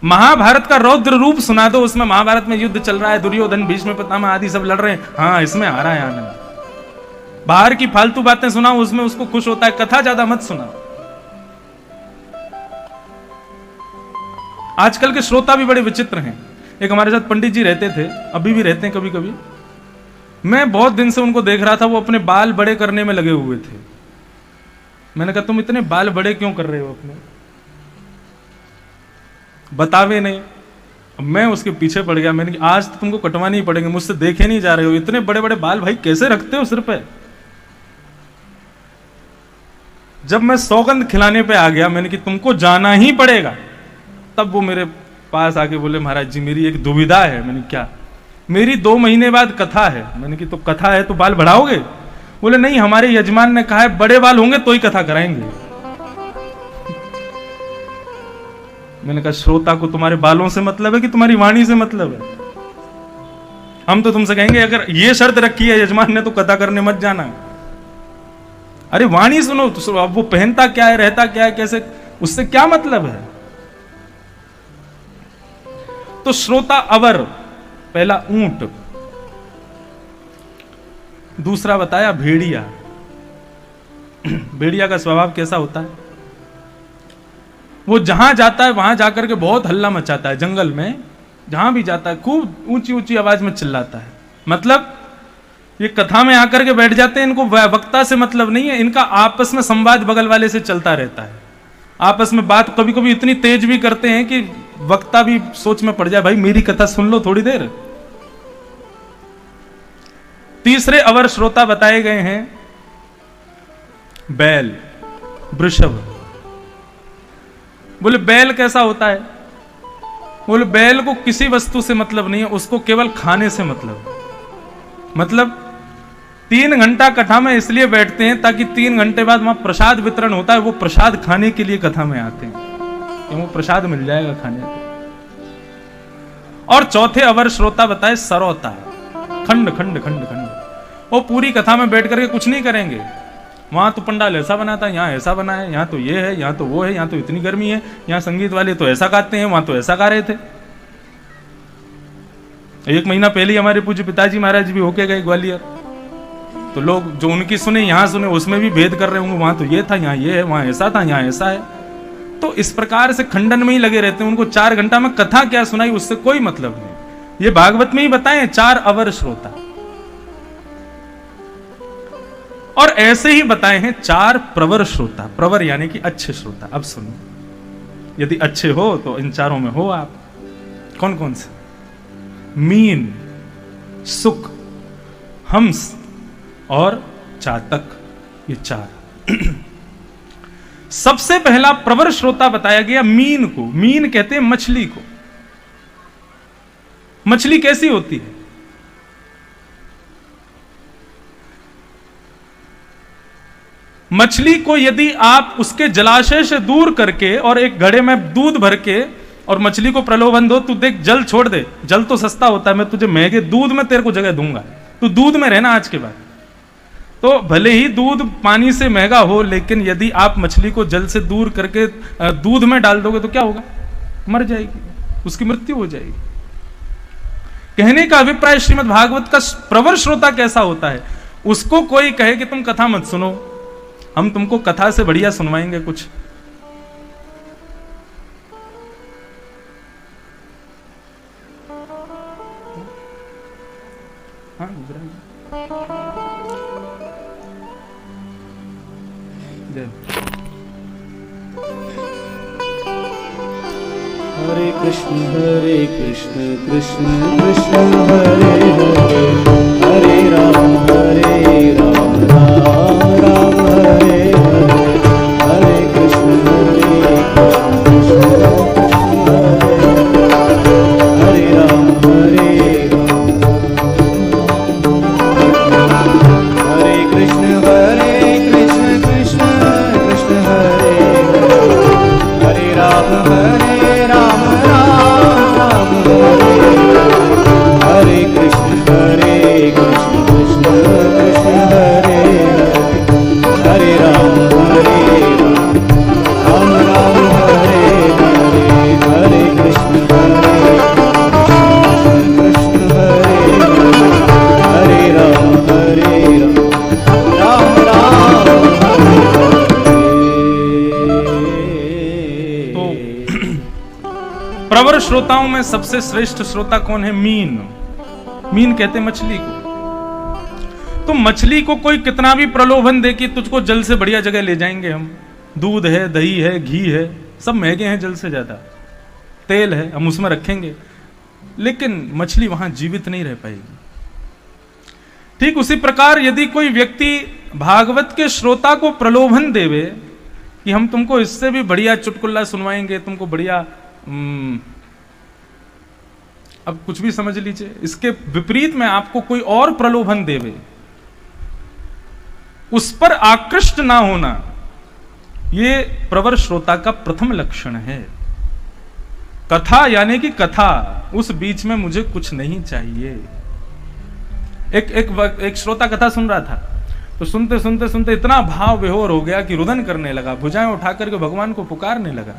महाभारत का रौद्र रूप सुना दो, उसमें महाभारत में युद्ध चल रहा है, दुर्योधन भीष्म पितामह आदि सब लड़ रहे हैं, हाँ इसमें आ रहा है आनंद। बाहर की फालतू बातें सुनाओ, उसमें उसको खुश होता है। कथा ज्यादा मत सुनाओ। आजकल के श्रोता भी बड़े विचित्र हैं। एक हमारे साथ पंडित जी रहते थे, अभी भी रहते हैं कभी कभी। मैं बहुत दिन से उनको देख रहा था, वो अपने बाल बड़े करने में लगे हुए थे। मैंने कहा तुम इतने बाल बड़े क्यों कर रहे हो अपने? बतावे नहीं। अब मैं उसके पीछे पड़ गया। मैंने कहा आज तो तुमको कटवाने ही पड़ेंगे, मुझसे देखे नहीं जा रहे हो। इतने बड़े बड़े बाल भाई कैसे रखते हो सिर पे? जब मैं सौगंध खिलाने पे आ गया, मैंने कि तुमको जाना ही पड़ेगा, तब वो मेरे पास आके बोले महाराज जी मेरी एक दुविधा है। मैंने क्या? मेरी 2 महीने बाद कथा है। मैंने कि तो कथा है तो बाल बढ़ाओगे? बोले नहीं, हमारे यजमान ने कहा है बड़े बाल होंगे तो ही कथा कराएंगे। मैंने कहा श्रोता को तुम्हारे बालों से मतलब है कि तुम्हारी वाणी से मतलब है? हम तो तुमसे कहेंगे अगर ये शर्त रखी है यजमान ने तो कथा करने मत जाना। अरे वाणी सुनो तो, अब वो पहनता क्या है, रहता क्या है, कैसे, उससे क्या मतलब है? तो श्रोता अवर, पहला ऊंट। दूसरा बताया भेड़िया। भेड़िया का स्वभाव कैसा होता है? वो जहां जाता है वहां जाकर के बहुत हल्ला मचाता है। जंगल में जहां भी जाता है खूब ऊंची ऊंची आवाज में चिल्लाता है। मतलब ये कथा में आकर के बैठ जाते हैं, इनको वक्ता से मतलब नहीं है, इनका आपस में संवाद बगल वाले से चलता रहता है। आपस में बात कभी कभी इतनी तेज भी करते हैं कि वक्ता भी सोच में पड़ जाए, भाई मेरी कथा सुन लो थोड़ी देर। तीसरे अवर श्रोता बताए गए हैं बैल, वृषभ। बोले बैल कैसा होता है? बोले बैल को किसी वस्तु से मतलब नहीं है, उसको केवल खाने से मतलब 3 घंटा कथा में इसलिए बैठते हैं ताकि 3 घंटे बाद वहां प्रसाद वितरण होता है, वो प्रसाद खाने के लिए कथा में आते हैं कि वो प्रसाद मिल जाएगा खाने को। और चौथे अवर श्रोता बताए सरोता, खंड खंड खंड खंड। वो पूरी कथा में बैठ करके कुछ नहीं करेंगे। वहां तो पंडाल ऐसा बना था, यहाँ ऐसा बना है, यहाँ तो ये है, यहाँ तो वो है, यहाँ तो इतनी गर्मी है, यहाँ संगीत वाले तो ऐसा गाते हैं, वहां तो ऐसा गा रहे थे। 1 महीना पहले ही हमारे पूज्य पिताजी महाराज भी होके गए ग्वालियर, तो लोग जो उनकी सुने यहाँ सुने, उसमें भी भेद कर रहे होंगे, वहां तो ये था, यहाँ ये है, वहां ऐसा था, यहाँ ऐसा है। तो इस प्रकार से खंडन में ही लगे रहते हैं। उनको 4 घंटा में कथा क्या सुनाई उससे कोई मतलब नहीं। ये भागवत में ही बताए 4 अवर श्रोता, और ऐसे ही बताए हैं 4 प्रवर श्रोता। प्रवर यानी कि अच्छे श्रोता। अब सुनो, यदि अच्छे हो तो इन 4 में हो आप। कौन कौन से? मीन, सुख, हंस और चातक, ये 4। सबसे पहला प्रवर श्रोता बताया गया मीन को। मीन कहते हैं मछली को। मछली कैसी होती है? मछली को यदि आप उसके जलाशय से दूर करके और एक घड़े में दूध भर के और मछली को प्रलोभन दो, तू देख जल छोड़ दे, जल तो सस्ता होता है, मैं तुझे महंगे दूध में तेरे को जगह दूंगा, तू दूध में रहना आज के बाद, तो भले ही दूध पानी से महंगा हो, लेकिन यदि आप मछली को जल से दूर करके दूध में डाल दोगे तो क्या होगा? मर जाएगी, उसकी मृत्यु हो जाएगी। कहने का अभिप्राय श्रीमद् भागवत का प्रवर श्रोता कैसा होता है, उसको कोई कहे कि तुम कथा मत सुनो, हम तुमको कथा से बढ़िया सुनवाएंगे कुछ। हाँ, हरे कृष्ण कृष्ण कृष्ण हरे हरे, हरे राम राम राम हरे हरे, हरे कृष्ण कृष्ण कृष्ण हरे राम हरे कृष्ण कृष्ण कृष्ण हरे हरे, हरे राम राम हरे कृष्ण कृष्ण कृष्ण हरे हरे, हरे राम राम हरे हरे, हरे कृष्ण कृष्ण हरे हरे, हरे राम राम प्रवर श्रोताओं में सबसे श्रेष्ठ श्रोता कौन है? मीन। मीन कहते हैं मछली को। तो मछली को कोई कितना भी प्रलोभन दे कि तुझको जल से बढ़िया जगह ले जाएंगे हम, दूध है, दही है, घी है, सब महंगे हैं जल से ज्यादा, तेल है, हम उसमें रखेंगे, लेकिन मछली वहां जीवित नहीं रह पाएगी। ठीक उसी प्रकार यदि कोई व्यक्ति भागवत के श्रोता को प्रलोभन देवे कि हम तुमको इससे भी बढ़िया चुटकुल्ला सुनवाएंगे, तुमको बढ़िया, अब कुछ भी समझ लीजिए, इसके विपरीत में आपको कोई और प्रलोभन देवे, उस पर आकृष्ट ना होना, यह प्रवर श्रोता का प्रथम लक्षण है। कथा यानी कि कथा, उस बीच में मुझे कुछ नहीं चाहिए। एक श्रोता कथा सुन रहा था, तो सुनते सुनते सुनते इतना भाव विभोर हो गया कि रुदन करने लगा, भुजाएं उठा करके भगवान को पुकारने लगा।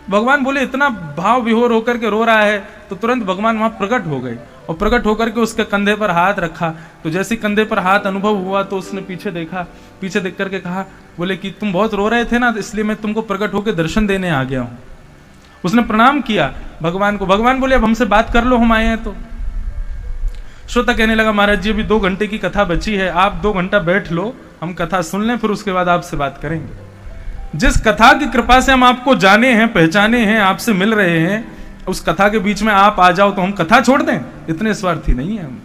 भगवान बोले, इतना भाव विभोर होकर के रो रहा है, तो तुरंत भगवान वहां प्रकट हो गए और प्रकट होकर के उसके कंधे पर हाथ रखा। तो जैसे कंधे पर हाथ अनुभव हुआ तो उसने पीछे देखा, पीछे देख करके कहा, बोले कि तुम बहुत रो रहे थे ना, इसलिए मैं तुमको प्रकट होकर दर्शन देने आ गया हूं। उसने प्रणाम किया भगवान को। भगवान बोले, अब हमसे बात कर लो, हम आए हैं। तो श्रोता कहने लगा, महाराज जी अभी 2 घंटे की कथा बची है, आप 2 घंटा बैठ लो, हम कथा सुन लें, फिर उसके बाद आपसे बात करेंगे। जिस कथा की कृपा से हम आपको जाने हैं, पहचाने हैं, आपसे मिल रहे हैं, उस कथा के बीच में आप आ जाओ तो हम कथा छोड़ दें? इतने स्वार्थी नहीं है हम।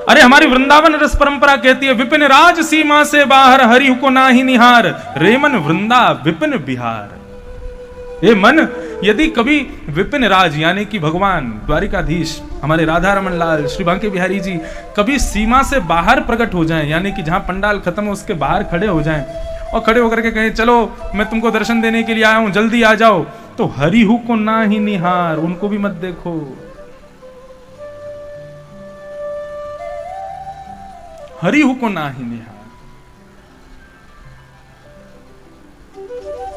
अरे हमारी वृंदावन रस परंपरा कहती है, विपिन राज सीमा से बाहर हरि को ना ही निहार, रेमन वृंदा विपिन बिहार। ये मन यदि कभी विपिन राज यानी कि भगवान द्वारिकाधीश हमारे राधा रमन लाल श्री बांके बिहारी जी कभी सीमा से बाहर प्रकट हो जाएं, यानी कि जहां पंडाल खत्म है उसके बाहर खड़े हो जाएं और खड़े होकर के कहें, चलो मैं तुमको दर्शन देने के लिए आया हूं, जल्दी आ जाओ, तो हरिहु को ना ही निहार, उनको भी मत देखो। हरिहु को ना ही निहार।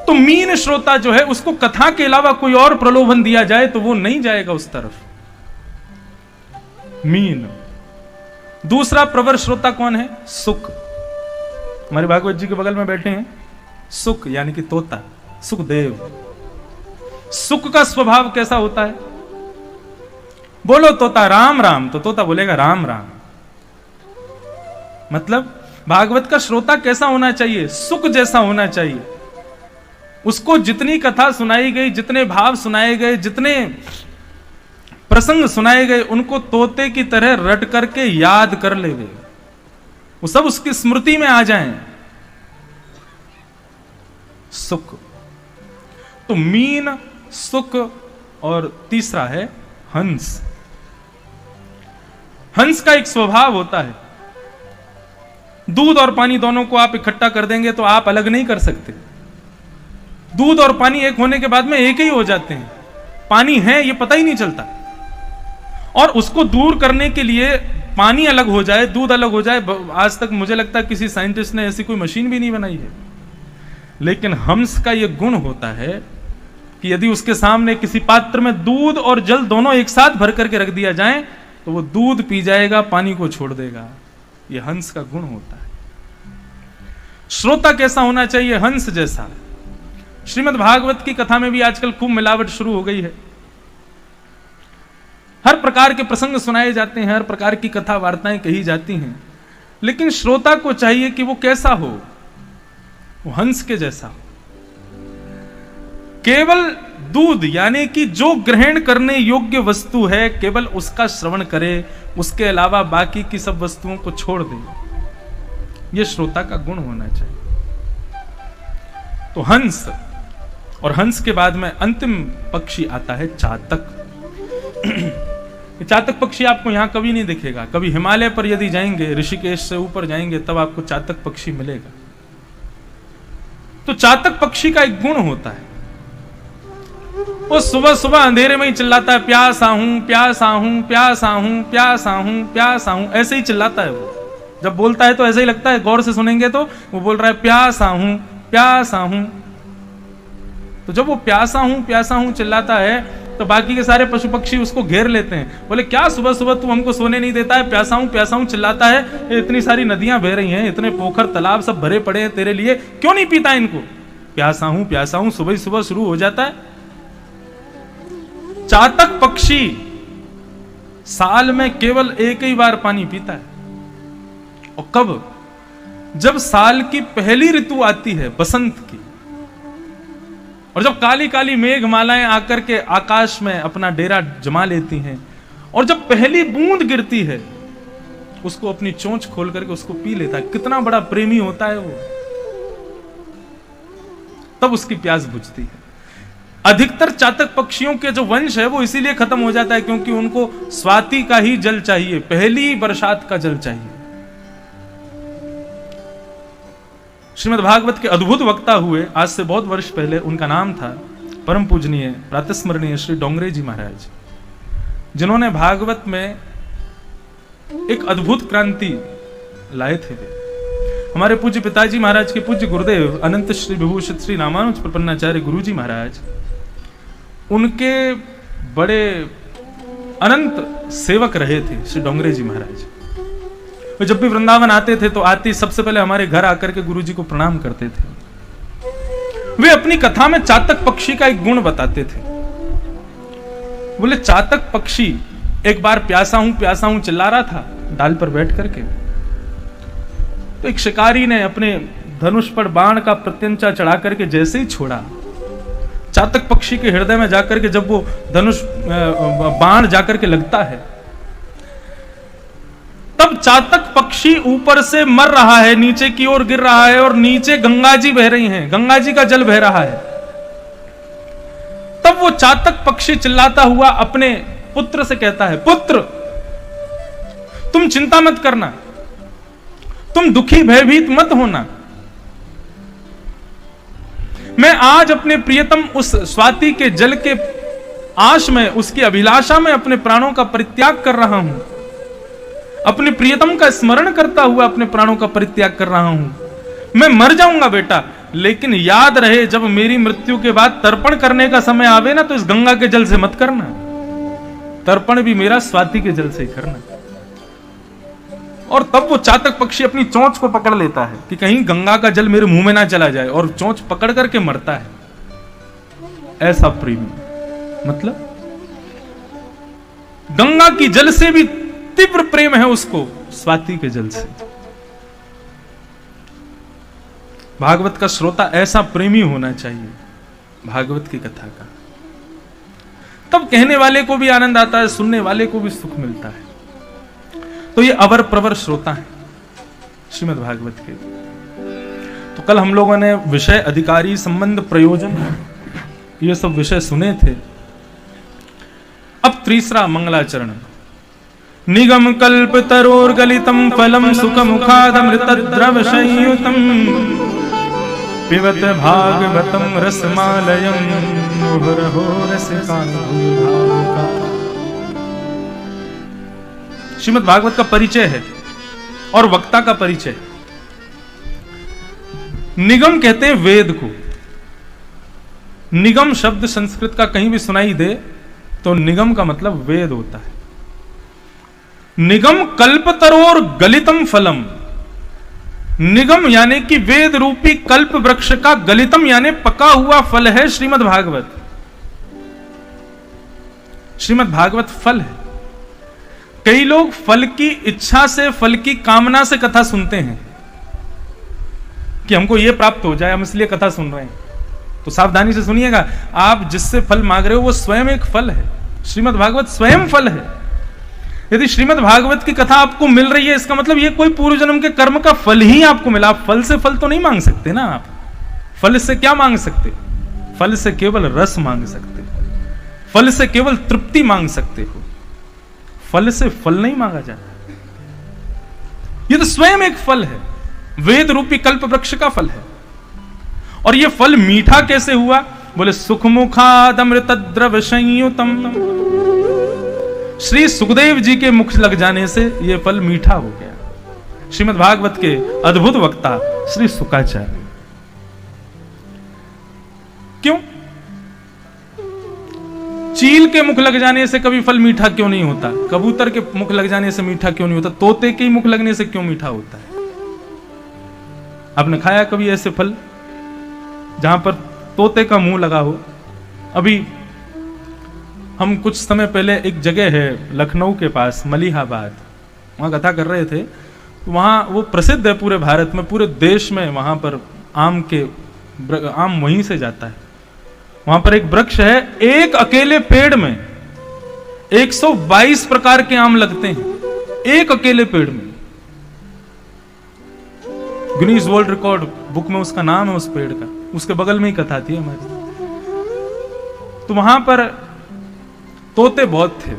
तो मीन श्रोता जो है, उसको कथा के अलावा कोई और प्रलोभन दिया जाए तो वो नहीं जाएगा उस तरफ। मीन। दूसरा प्रवर श्रोता कौन है? सुक। हमारे भागवत जी के बगल में बैठे हैं सुक, यानी कि तोता, सुखदेव। सुक का स्वभाव कैसा होता है? बोलो तोता राम राम, तो तोता बोलेगा राम राम। मतलब भागवत का श्रोता कैसा होना चाहिए? सुक जैसा होना चाहिए। उसको जितनी कथा सुनाई गई, जितने भाव सुनाए गए, जितने प्रसंग सुनाए गए, उनको तोते की तरह रट करके याद कर ले, वो सब उसकी स्मृति में आ जाएं। सुख। तो मीन, सुख और तीसरा है हंस। हंस का एक स्वभाव होता है, दूध और पानी दोनों को आप इकट्ठा कर देंगे तो आप अलग नहीं कर सकते। दूध और पानी एक होने के बाद में एक ही हो जाते हैं, पानी है ये पता ही नहीं चलता। और उसको दूर करने के लिए पानी अलग हो जाए, दूध अलग हो जाए, आज तक मुझे लगता है किसी साइंटिस्ट ने ऐसी कोई मशीन भी नहीं बनाई है। लेकिन हंस का यह गुण होता है कि यदि उसके सामने किसी पात्र में दूध और जल दोनों एक साथ भर करके रख दिया जाए तो वो दूध पी जाएगा, पानी को छोड़ देगा। यह हंस का गुण होता है। श्रोता कैसा होना चाहिए? हंस जैसा। श्रीमद् भागवत की कथा में भी आजकल खूब मिलावट शुरू हो गई है। हर प्रकार के प्रसंग सुनाए जाते हैं, हर प्रकार की कथा वार्ताएं कही जाती हैं, लेकिन श्रोता को चाहिए कि वो कैसा हो? वो हंस के जैसा हो। केवल दूध यानी कि जो ग्रहण करने योग्य वस्तु है केवल उसका श्रवण करे, उसके अलावा बाकी की सब वस्तुओं को छोड़ दे। यह श्रोता का गुण होना चाहिए। तो हंस, और हंस के बाद में अंतिम पक्षी आता है चातक। चातक पक्षी आपको यहां कभी नहीं दिखेगा। कभी हिमालय पर यदि जाएंगे, ऋषिकेश से ऊपर जाएंगे, तब आपको चातक पक्षी मिलेगा। तो चातक पक्षी का एक गुण होता है, वो सुबह सुबह अंधेरे में ही चिल्लाता है, प्यासा हूं, प्यासा हूं, प्यासा हूं, प्यासा हूं, प्यासा हूं। ऐसे ही चिल्लाता है वो। जब बोलता है तो ऐसे ही लगता है, गौर से सुनेंगे तो वो बोल रहा है प्यासा हूं, प्यासा हूं। तो जब वो प्यासा हूं चिल्लाता है तो बाकी के सारे पशु पक्षी उसको घेर लेते हैं। बोले क्या सुबह सुबह तू हमको सोने नहीं देता है? प्यासा हूं चिल्लाता है। इतनी सारी नदियां बह रही हैं, इतने पोखर तालाब सब भरे पड़े हैं तेरे लिए, क्यों नहीं पीता इनको? प्यासा हूं सुबह सुबह शुरू हो जाता है। चातक पक्षी साल में केवल एक ही बार पानी पीता है। और कब? जब साल की पहली ऋतु आती है, बसंत की, और जब काली काली मेघ मालाएं आकर के आकाश में अपना डेरा जमा लेती हैं, और जब पहली बूंद गिरती है उसको अपनी चोंच खोल करके उसको पी लेता है। कितना बड़ा प्रेमी होता है वो। तब उसकी प्यास बुझती है। अधिकतर चातक पक्षियों के जो वंश है वो इसीलिए खत्म हो जाता है क्योंकि उनको स्वाति का ही जल चाहिए, पहली बरसात का जल चाहिए। श्रीमद् भागवत के अद्भुत वक्ता हुए आज से बहुत वर्ष पहले, उनका नाम था परम पूजनीय प्रातस्मरणीय श्री डोंगरे जी महाराज, जिन्होंने भागवत में एक अद्भुत क्रांति लाए थे। हमारे पूज्य पिताजी महाराज के पूज्य गुरुदेव अनंत श्री विभूषित श्री रामानुज प्रपन्नाचार्य गुरु जी महाराज, उनके बड़े अनंत सेवक रहे थे श्री डोंगरे जी महाराज। वे जब भी वृंदावन आते थे तो आते सबसे पहले हमारे घर आकर के गुरु जी को प्रणाम करते थे। वे अपनी कथा में चातक पक्षी का एक गुण बताते थे। बोले चातक पक्षी एक बार प्यासा हूं चिल्ला रहा था डाल पर बैठ करके। तो एक शिकारी ने अपने धनुष पर बाण का प्रत्यंचा चढ़ा करके जैसे ही छोड़ा, चातक पक्षी के हृदय में जाकर के जब वो धनुष बाण जाकर के लगता है, तब चातक पक्षी ऊपर से मर रहा है, नीचे की ओर गिर रहा है, और नीचे गंगा जी बह रही हैं, गंगा जी का जल बह रहा है। तब वो चातक पक्षी चिल्लाता हुआ अपने पुत्र से कहता है, पुत्र तुम चिंता मत करना, तुम दुखी भयभीत मत होना। मैं आज अपने प्रियतम उस स्वाति के जल के आश में, उसकी अभिलाषा में अपने प्राणों का परित्याग कर रहा हूं। अपने प्रियतम का स्मरण करता हुआ अपने प्राणों का परित्याग कर रहा हूं। मैं मर जाऊंगा बेटा, लेकिन याद रहे जब मेरी मृत्यु के बाद तर्पण करने का समय आवे ना तो इस गंगा के जल से मत करना, तर्पण भी मेरा स्वाति के जल से ही करना। और तब वो चातक पक्षी अपनी चोंच को पकड़ लेता है कि कहीं गंगा का जल मेरे मुंह में ना चला जाए, और चोंच पकड़ करके मरता है। ऐसा प्रेमी, मतलब गंगा की जल से भी तीव्र प्रेम है उसको स्वाति के जल से। भागवत का श्रोता ऐसा प्रेमी होना चाहिए भागवत की कथा का। तब कहने वाले को भी आनंद आता है, सुनने वाले को भी सुख मिलता है। तो ये अवर प्रवर श्रोता है श्रीमद् भागवत के। तो कल हम लोगों ने विषय, अधिकारी, संबंध, प्रयोजन, ये सब विषय सुने थे। अब तीसरा मंगलाचरण। निगम कल्प तरोर्गलितम फलम सुख मुखादमृत द्रव संयुतम पिबत भागवतम रसमालयम मुहुरहो रसिका। श्रीमद् भागवत का परिचय है और वक्ता का परिचय। निगम कहते हैं वेद को। निगम शब्द संस्कृत का कहीं भी सुनाई दे तो निगम का मतलब वेद होता है। निगम कल्पतरोर गलितम फलम। निगम यानी कि वेद रूपी कल्प वृक्ष का गलितम यानी पका हुआ फल है श्रीमद् भागवत। श्रीमद् भागवत फल है। कई लोग फल की इच्छा से, फल की कामना से कथा सुनते हैं कि हमको यह प्राप्त हो जाए, हम इसलिए कथा सुन रहे हैं। तो सावधानी से सुनिएगा, आप जिससे फल मांग रहे हो वो स्वयं एक फल है। श्रीमद् भागवत स्वयं फल है। यदि श्रीमद् भागवत की कथा आपको मिल रही है, इसका मतलब ये कोई पूर्व जन्म के कर्म का फल ही आपको मिला। आप फल से फल तो नहीं मांग सकते ना। आप फल से क्या मांग सकते? फल से केवल रस मांग सकते हो, फल से केवल तृप्ति मांग सकते हो। फल से फल नहीं मांगा जाता। ये तो स्वयं एक फल है, वेद रूपी कल्प वृक्ष का फल है। और ये फल मीठा कैसे हुआ? बोले सुखमुखाद अमृत द्रव संयुतम। श्री सुखदेव जी के मुख लग जाने से यह फल मीठा हो गया। श्रीमद् भागवत के अद्भुत वक्ता श्री शुकाचार्य। क्यों? चील के मुख लग जाने से कभी फल मीठा क्यों नहीं होता? कबूतर के मुख लग जाने से मीठा क्यों नहीं होता? तोते के मुख लगने से क्यों मीठा होता है? आपने खाया कभी ऐसे फल जहां पर तोते का मुंह लगा हो? अभी हम कुछ समय पहले एक जगह है लखनऊ के पास, मलिहाबाद, वहां कथा कर रहे थे। वहां वो प्रसिद्ध है पूरे भारत में, पूरे देश में। वहां पर आम वहीं से जाता है। वहां पर एक वृक्ष है, एक अकेले पेड़ में 122 प्रकार के आम लगते हैं। एक अकेले पेड़ में। गिनीज वर्ल्ड रिकॉर्ड बुक में उसका नाम है उस पेड़ का। उसके बगल में ही कथा थी हमारी। तो वहां पर तोते बहुत थे।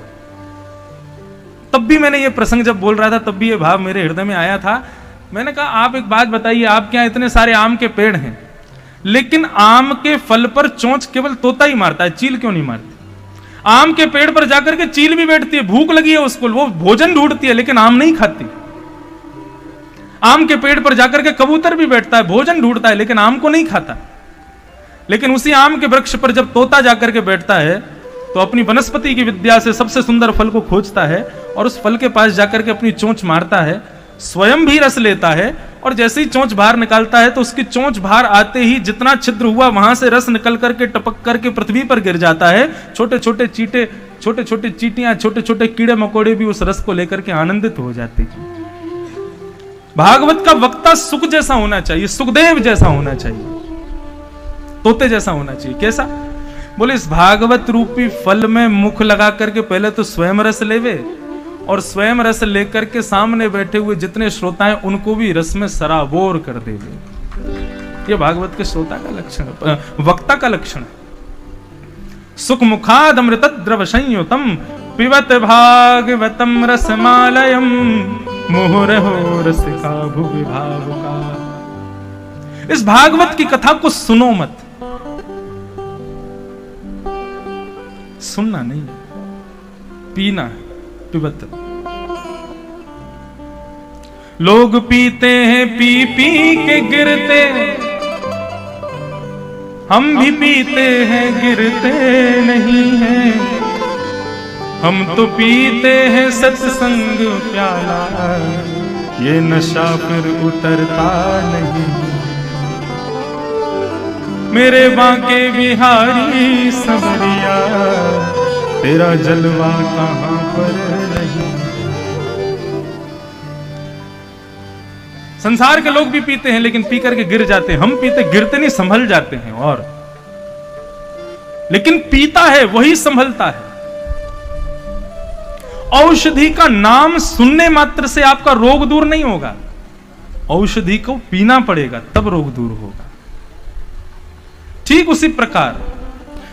तब भी मैंने ये प्रसंग जब बोल रहा था तब भी ये भाव मेरे हृदय में आया था। मैंने कहा आप एक बात बताइए, आपके यहां इतने सारे आम के पेड़ हैं, लेकिन आम के फल पर चोंच केवल तोता ही मारता है, चील क्यों नहीं मारती? आम के पेड़ पर जाकर के चील भी बैठती है, भूख लगी है उसको, वो भोजन ढूंढती है लेकिन आम नहीं खाती। आम के पेड़ पर जाकर के कबूतर भी बैठता है, भोजन ढूंढता है लेकिन आम को नहीं खाता। लेकिन उसी आम के वृक्ष पर जब तोता जाकर के बैठता है तो अपनी वनस्पति की विद्या से सबसे सुंदर फल को खोजता है और उस फल के पास जाकर के अपनी चोंच मारता है, स्वयं भी रस लेता है और जैसे ही चोंच बाहर निकालता है तो उसकी चोंच बाहर आते ही जितना छिद्र हुआ वहां से रस निकल करके टपक करके पृथ्वी पर गिर जाता है। छोटे छोटे चींटे, छोटे छोटे चींटियां, छोटे छोटे कीड़े मकोड़े भी उस रस को लेकर के आनंदित हो जाते हैं। भागवत का वक्ता सुख जैसा होना चाहिए, सुखदेव जैसा होना चाहिए, तोते जैसा होना चाहिए। कैसा? बोले इस भागवत रूपी फल में मुख लगा करके पहले तो स्वयं रस लेवे और स्वयं रस लेकर के सामने बैठे हुए जितने श्रोता हैं उनको भी रस में सराबोर कर देवे। ये भागवत के श्रोता का लक्षण, वक्ता का लक्षण है। सुख मुखाद अमृत द्रव संयुतम पिबत भागवतम रसमालयम मुहुरहो रसिका भुवि भावुका। इस भागवत की कथा को सुनो मत, सुनना नहीं, पीना है। पिबत लोग पीते हैं, पी पी के गिरते, हम भी पीते हैं, गिरते नहीं हैं। हम तो पीते हैं सत्संग प्याला, ये नशा फिर उतरता नहीं। मेरे बांके बिहारी सबरिया, तेरा जलवा कहां पर नहीं। संसार के लोग भी पीते हैं लेकिन पी करके गिर जाते हैं। हम पीते गिरते नहीं, संभल जाते हैं। और लेकिन पीता है वही संभलता है। औषधि का नाम सुनने मात्र से आपका रोग दूर नहीं होगा, औषधि को पीना पड़ेगा तब रोग दूर होगा। ठीक उसी प्रकार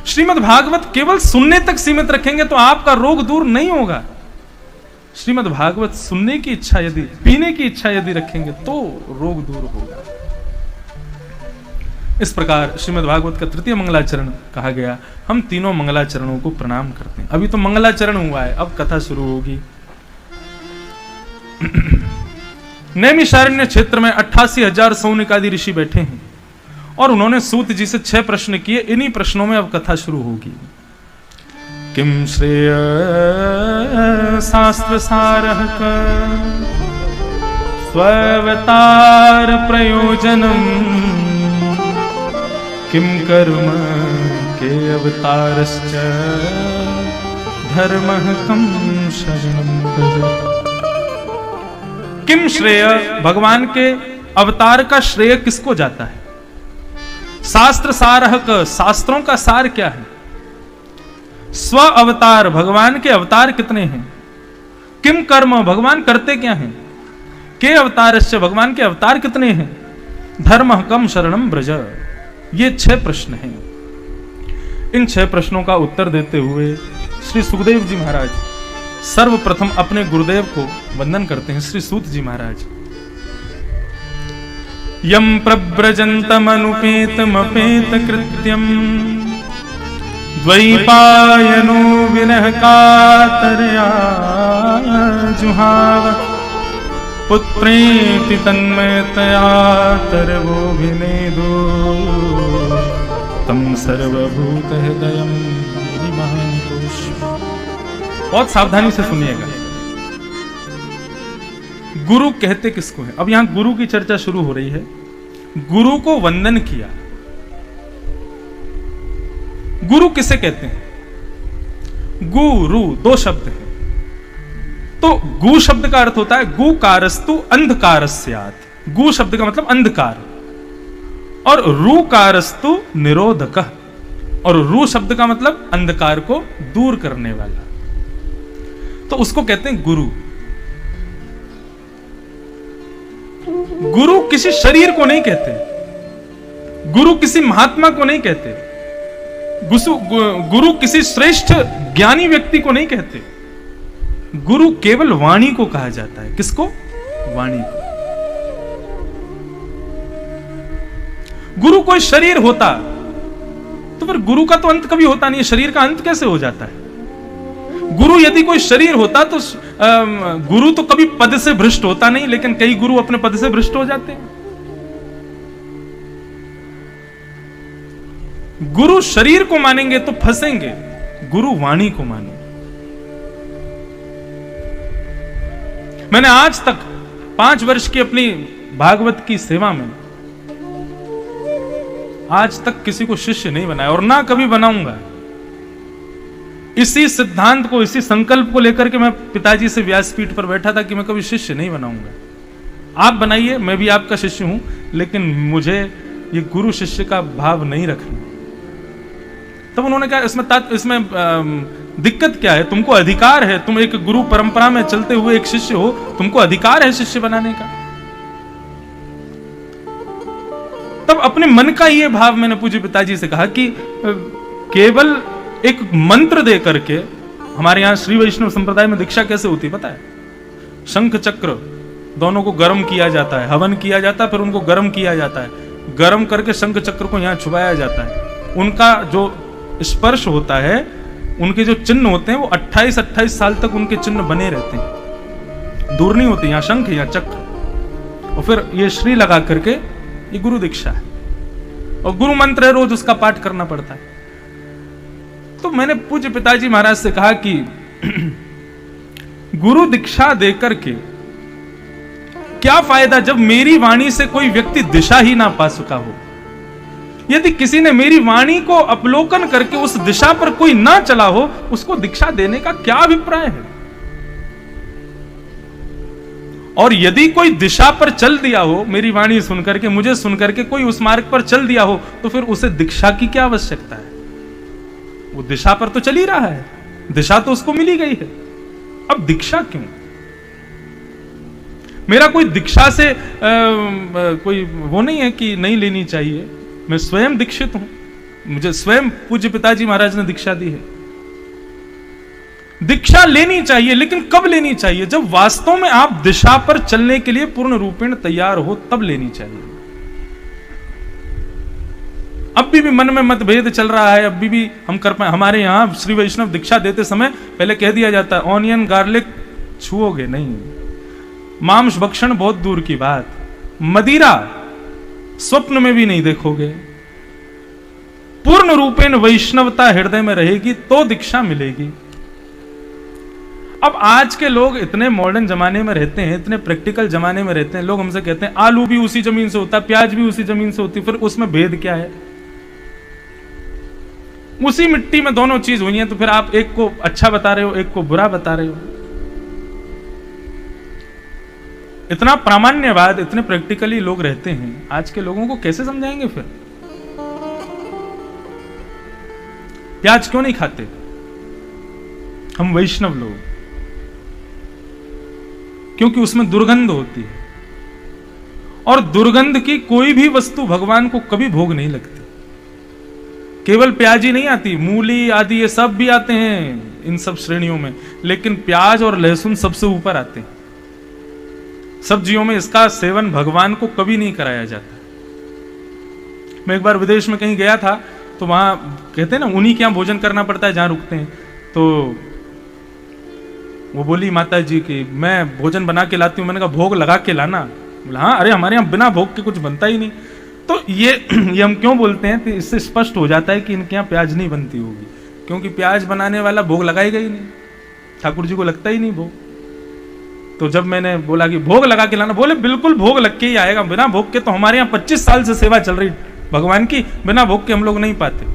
श्रीमद् भागवत केवल सुनने तक सीमित रखेंगे तो आपका रोग दूर नहीं होगा। श्रीमद् भागवत सुनने की इच्छा यदि, पीने की इच्छा यदि रखेंगे तो रोग दूर होगा। इस प्रकार श्रीमद् भागवत का तृतीय मंगलाचरण कहा गया। हम तीनों मंगलाचरणों को प्रणाम करते हैं। अभी तो मंगलाचरण हुआ है, अब कथा शुरू होगी। नैमिषारण्य क्षेत्र में 88,000 सौनिक आदि ऋषि बैठे हैं और उन्होंने सूत जी से 6 प्रश्न किए। इन्हीं प्रश्नों में अब कथा शुरू होगी। किम श्रेय शास्त्र सारः स्वावतार प्रयोजनम किम कर्म के अवतारश्च धर्मः कम शरणं व्रज। किम श्रेय, भगवान के अवतार का श्रेय किसको जाता है? शास्त्र सारः, शास्त्रों का सार क्या है? स्व अवतार, भगवान के अवतार कितने हैं? किम कर्म, भगवान करते क्या हैं? के अवतारश्च, भगवान के अवतार कितने हैं? धर्म कम शरणम ब्रज। ये 6 प्रश्न हैं। इन 6 प्रश्नों का उत्तर देते हुए श्री सुखदेव जी महाराज सर्वप्रथम अपने गुरुदेव को वंदन करते हैं। श्री सूत जी महाराज, यम प्रव्रजन्तमनुपेतमपेत कृत्यम द्वैपायनो विरह कातरया जुहाव पुत्रेति तन्मयतया तरवोभिनेदो तम सर्वभूत हृदयम महापुरुष। बहुत सावधानी से सुनिएगा। गुरु कहते किसको है? अब यहां गुरु की चर्चा शुरू हो रही है। गुरु को वंदन किया। गुरु किसे कहते हैं? गुरु 2 शब्द है। तो गु शब्द का अर्थ होता है गुकारस्तु अंधकारस्यात्। गु शब्द का मतलब अंधकार, और रुकारस्तु निरोधकः, और रु शब्द का मतलब अंधकार को दूर करने वाला। तो उसको कहते हैं गुरु। गुरु किसी शरीर को नहीं कहते, गुरु किसी महात्मा को नहीं कहते, गुरु किसी श्रेष्ठ ज्ञानी व्यक्ति को नहीं कहते। गुरु केवल वाणी को कहा जाता है। किसको? वाणी को। गुरु कोई शरीर होता तो फिर गुरु का तो अंत कभी होता नहीं है। शरीर का अंत कैसे हो जाता है? गुरु यदि कोई शरीर होता तो गुरु तो कभी पद से भ्रष्ट होता नहीं, लेकिन कई गुरु अपने पद से भ्रष्ट हो जाते हैं। गुरु शरीर को मानेंगे तो फंसेंगे, गुरु वाणी को मानो। मैंने आज तक 5 वर्ष की अपनी भागवत की सेवा में आज तक किसी को शिष्य नहीं बनाया और ना कभी बनाऊंगा। इसी सिद्धांत को, इसी संकल्प को लेकर के मैं पिताजी से व्यासपीठ पर बैठा था कि मैं कभी शिष्य नहीं बनाऊंगा। आप बनाइए, मैं भी आपका शिष्य हूं, लेकिन मुझे ये गुरु शिष्य का भाव नहीं रखना। तब उन्होंने कहा इसमें दिक्कत क्या है? तुमको अधिकार है, तुम एक गुरु परंपरा में चलते हुए एक शिष्य हो, तुमको अधिकार है शिष्य बनाने का। तब अपने मन का ये भाव मैंने पूज्य पिताजी से कहा कि केवल एक मंत्र दे करके, हमारे यहां श्री वैष्णव संप्रदाय में दीक्षा कैसे होती पता है? शंख चक्र दोनों को गर्म किया जाता है, हवन किया जाता है, फिर उनको गर्म किया जाता है, गर्म करके शंख चक्र को यहां छुपाया जाता है। उनका जो स्पर्श होता है, उनके जो चिन्ह होते हैं वो 28-28 साल तक उनके चिन्ह बने रहते हैं, दूर नहीं होते। यहाँ शंख, यहाँ चक्र, और फिर ये श्री लगा करके ये गुरु दीक्षा है, और गुरु मंत्र है, रोज उसका पाठ करना पड़ता है। तो मैंने पूज्य पिताजी महाराज से कहा कि गुरु दीक्षा देकर के क्या फायदा जब मेरी वाणी से कोई व्यक्ति दिशा ही ना पा सका हो। यदि किसी ने मेरी वाणी को अवलोकन करके उस दिशा पर कोई ना चला हो, उसको दीक्षा देने का क्या अभिप्राय है? और यदि कोई दिशा पर चल दिया हो, मेरी वाणी सुनकर के, मुझे सुनकर के कोई उस मार्ग पर चल दिया हो, तो फिर उसे दीक्षा की क्या आवश्यकता है? वो दिशा पर तो चल ही रहा है, दिशा तो उसको मिली गई है, अब दीक्षा क्यों? मेरा कोई दीक्षा से कोई वो नहीं है कि नहीं लेनी चाहिए। मैं स्वयं दीक्षित हूं, मुझे स्वयं पूज्य पिताजी महाराज ने दीक्षा दी है। दीक्षा लेनी चाहिए, लेकिन कब लेनी चाहिए? जब वास्तव में आप दिशा पर चलने के लिए पूर्ण रूपेण तैयार हो, तब लेनी चाहिए। अब भी मन में मतभेद चल रहा है, अभी भी हम कर पाए। हमारे यहां श्री वैष्णव दीक्षा देते समय पहले कह दिया जाता है ऑनियन गार्लिक छुओगे नहीं, मांस भक्षण बहुत दूर की बात, मदिरा स्वप्न में भी नहीं देखोगे। पूर्ण रूपेण वैष्णवता हृदय में रहेगी तो दीक्षा मिलेगी। अब आज के लोग इतने मॉडर्न जमाने में रहते हैं, इतने प्रैक्टिकल जमाने में रहते हैं, लोग हमसे कहते हैं आलू भी उसी जमीन से होता है, प्याज भी उसी जमीन से होती है, फिर उसमें भेद क्या है? उसी मिट्टी में दोनों चीज हुई है, तो फिर आप एक को अच्छा बता रहे हो, एक को बुरा बता रहे हो। इतना प्रामाण्यवाद, इतने प्रैक्टिकली लोग रहते हैं, आज के लोगों को कैसे समझाएंगे? फिर प्याज क्यों नहीं खाते हम वैष्णव लोग? क्योंकि उसमें दुर्गंध होती है, और दुर्गंध की कोई भी वस्तु भगवान को कभी भोग नहीं लगती। केवल प्याज ही नहीं आती, मूली आदि ये सब भी आते हैं इन सब श्रेणियों में, लेकिन प्याज और लहसुन सबसे ऊपर आते हैं। सब्जियों में इसका सेवन भगवान को कभी नहीं कराया जाता। मैं एक बार विदेश में कहीं गया था, तो वहां कहते हैं ना उन्हीं के यहां भोजन करना पड़ता है जहां रुकते हैं। तो वो बोली माता जी की मैं भोजन बना के लाती हूँ। मैंने कहा भोग लगा के लाना। बोला हाँ, अरे हमारे यहाँ बिना भोग के कुछ बनता ही नहीं। तो ये हम क्यों बोलते हैं? तो इससे स्पष्ट हो जाता है कि इनके यहाँ प्याज नहीं बनती होगी, क्योंकि प्याज बनाने वाला भोग लगाएगा ही नहीं, ठाकुर जी को लगता ही नहीं भोग। तो जब मैंने बोला कि भोग लगा के लाना, बोले बिल्कुल भोग लग के ही आएगा, बिना भोग के तो हमारे यहाँ 25 साल से सेवा चल रही भगवान की, बिना भोग के हम लोग नहीं पाते।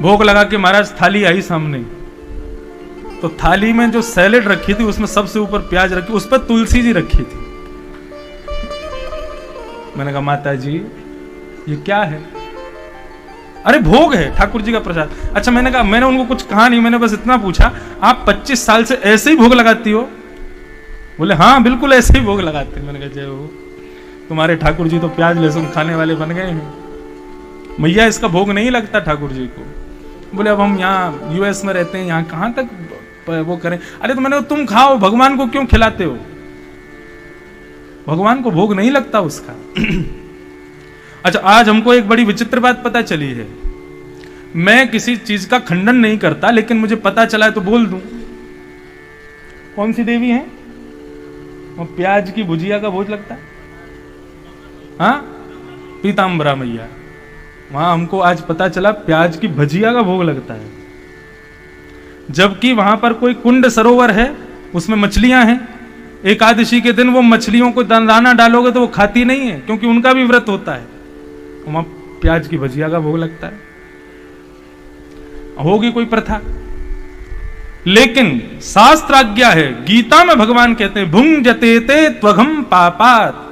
भोग लगा के महाराज थाली आई सामने, तो थाली में जो सैलेड रखी थी उसमें सबसे ऊपर प्याज रखी, उस पर तुलसी जी रखी थी। मैंने कहा माता जी ये क्या है? अरे भोग है, ठाकुर जी का प्रसाद। अच्छा, मैंने कहा, मैंने उनको कुछ कहा नहीं, मैंने बस इतना पूछा आप 25 साल से ऐसे ही भोग लगाती हो? बोले हाँ बिल्कुल ऐसे ही भोग लगाते। मैंने कहा जय हो, तुम्हारे ठाकुर जी तो प्याज लहसुन खाने वाले बन गए हैं, मैया इसका भोग नहीं लगता ठाकुर जी को। बोले अब हम यहाँ यूएस में रहते हैं, यहाँ कहां तक वो करें? अरे तो मैंने, तुम खाओ, भगवान को क्यों खिलाते हो? भगवान को भोग नहीं लगता उसका। अच्छा, आज हमको एक बड़ी विचित्र बात पता चली है। मैं किसी चीज का खंडन नहीं करता, लेकिन मुझे पता चला है तो बोल दूं। कौन सी देवी है वो प्याज की भुजिया का भोज लगता है? हाँ, पीताम्बरा मैया। वहां हमको आज पता चला प्याज की भजिया का भोग लगता है, जबकि वहां पर कोई कुंड सरोवर है, उसमें मछलियां हैं। एकादशी के दिन वो मछलियों को दाना डालोगे तो वो खाती नहीं है, क्योंकि उनका भी व्रत होता है। वहां प्याज की भजिया का भोग लगता है। होगी कोई प्रथा, लेकिन शास्त्राज्ञा है। गीता में भगवान कहते हैं भुंजते ते त्वघम पापात,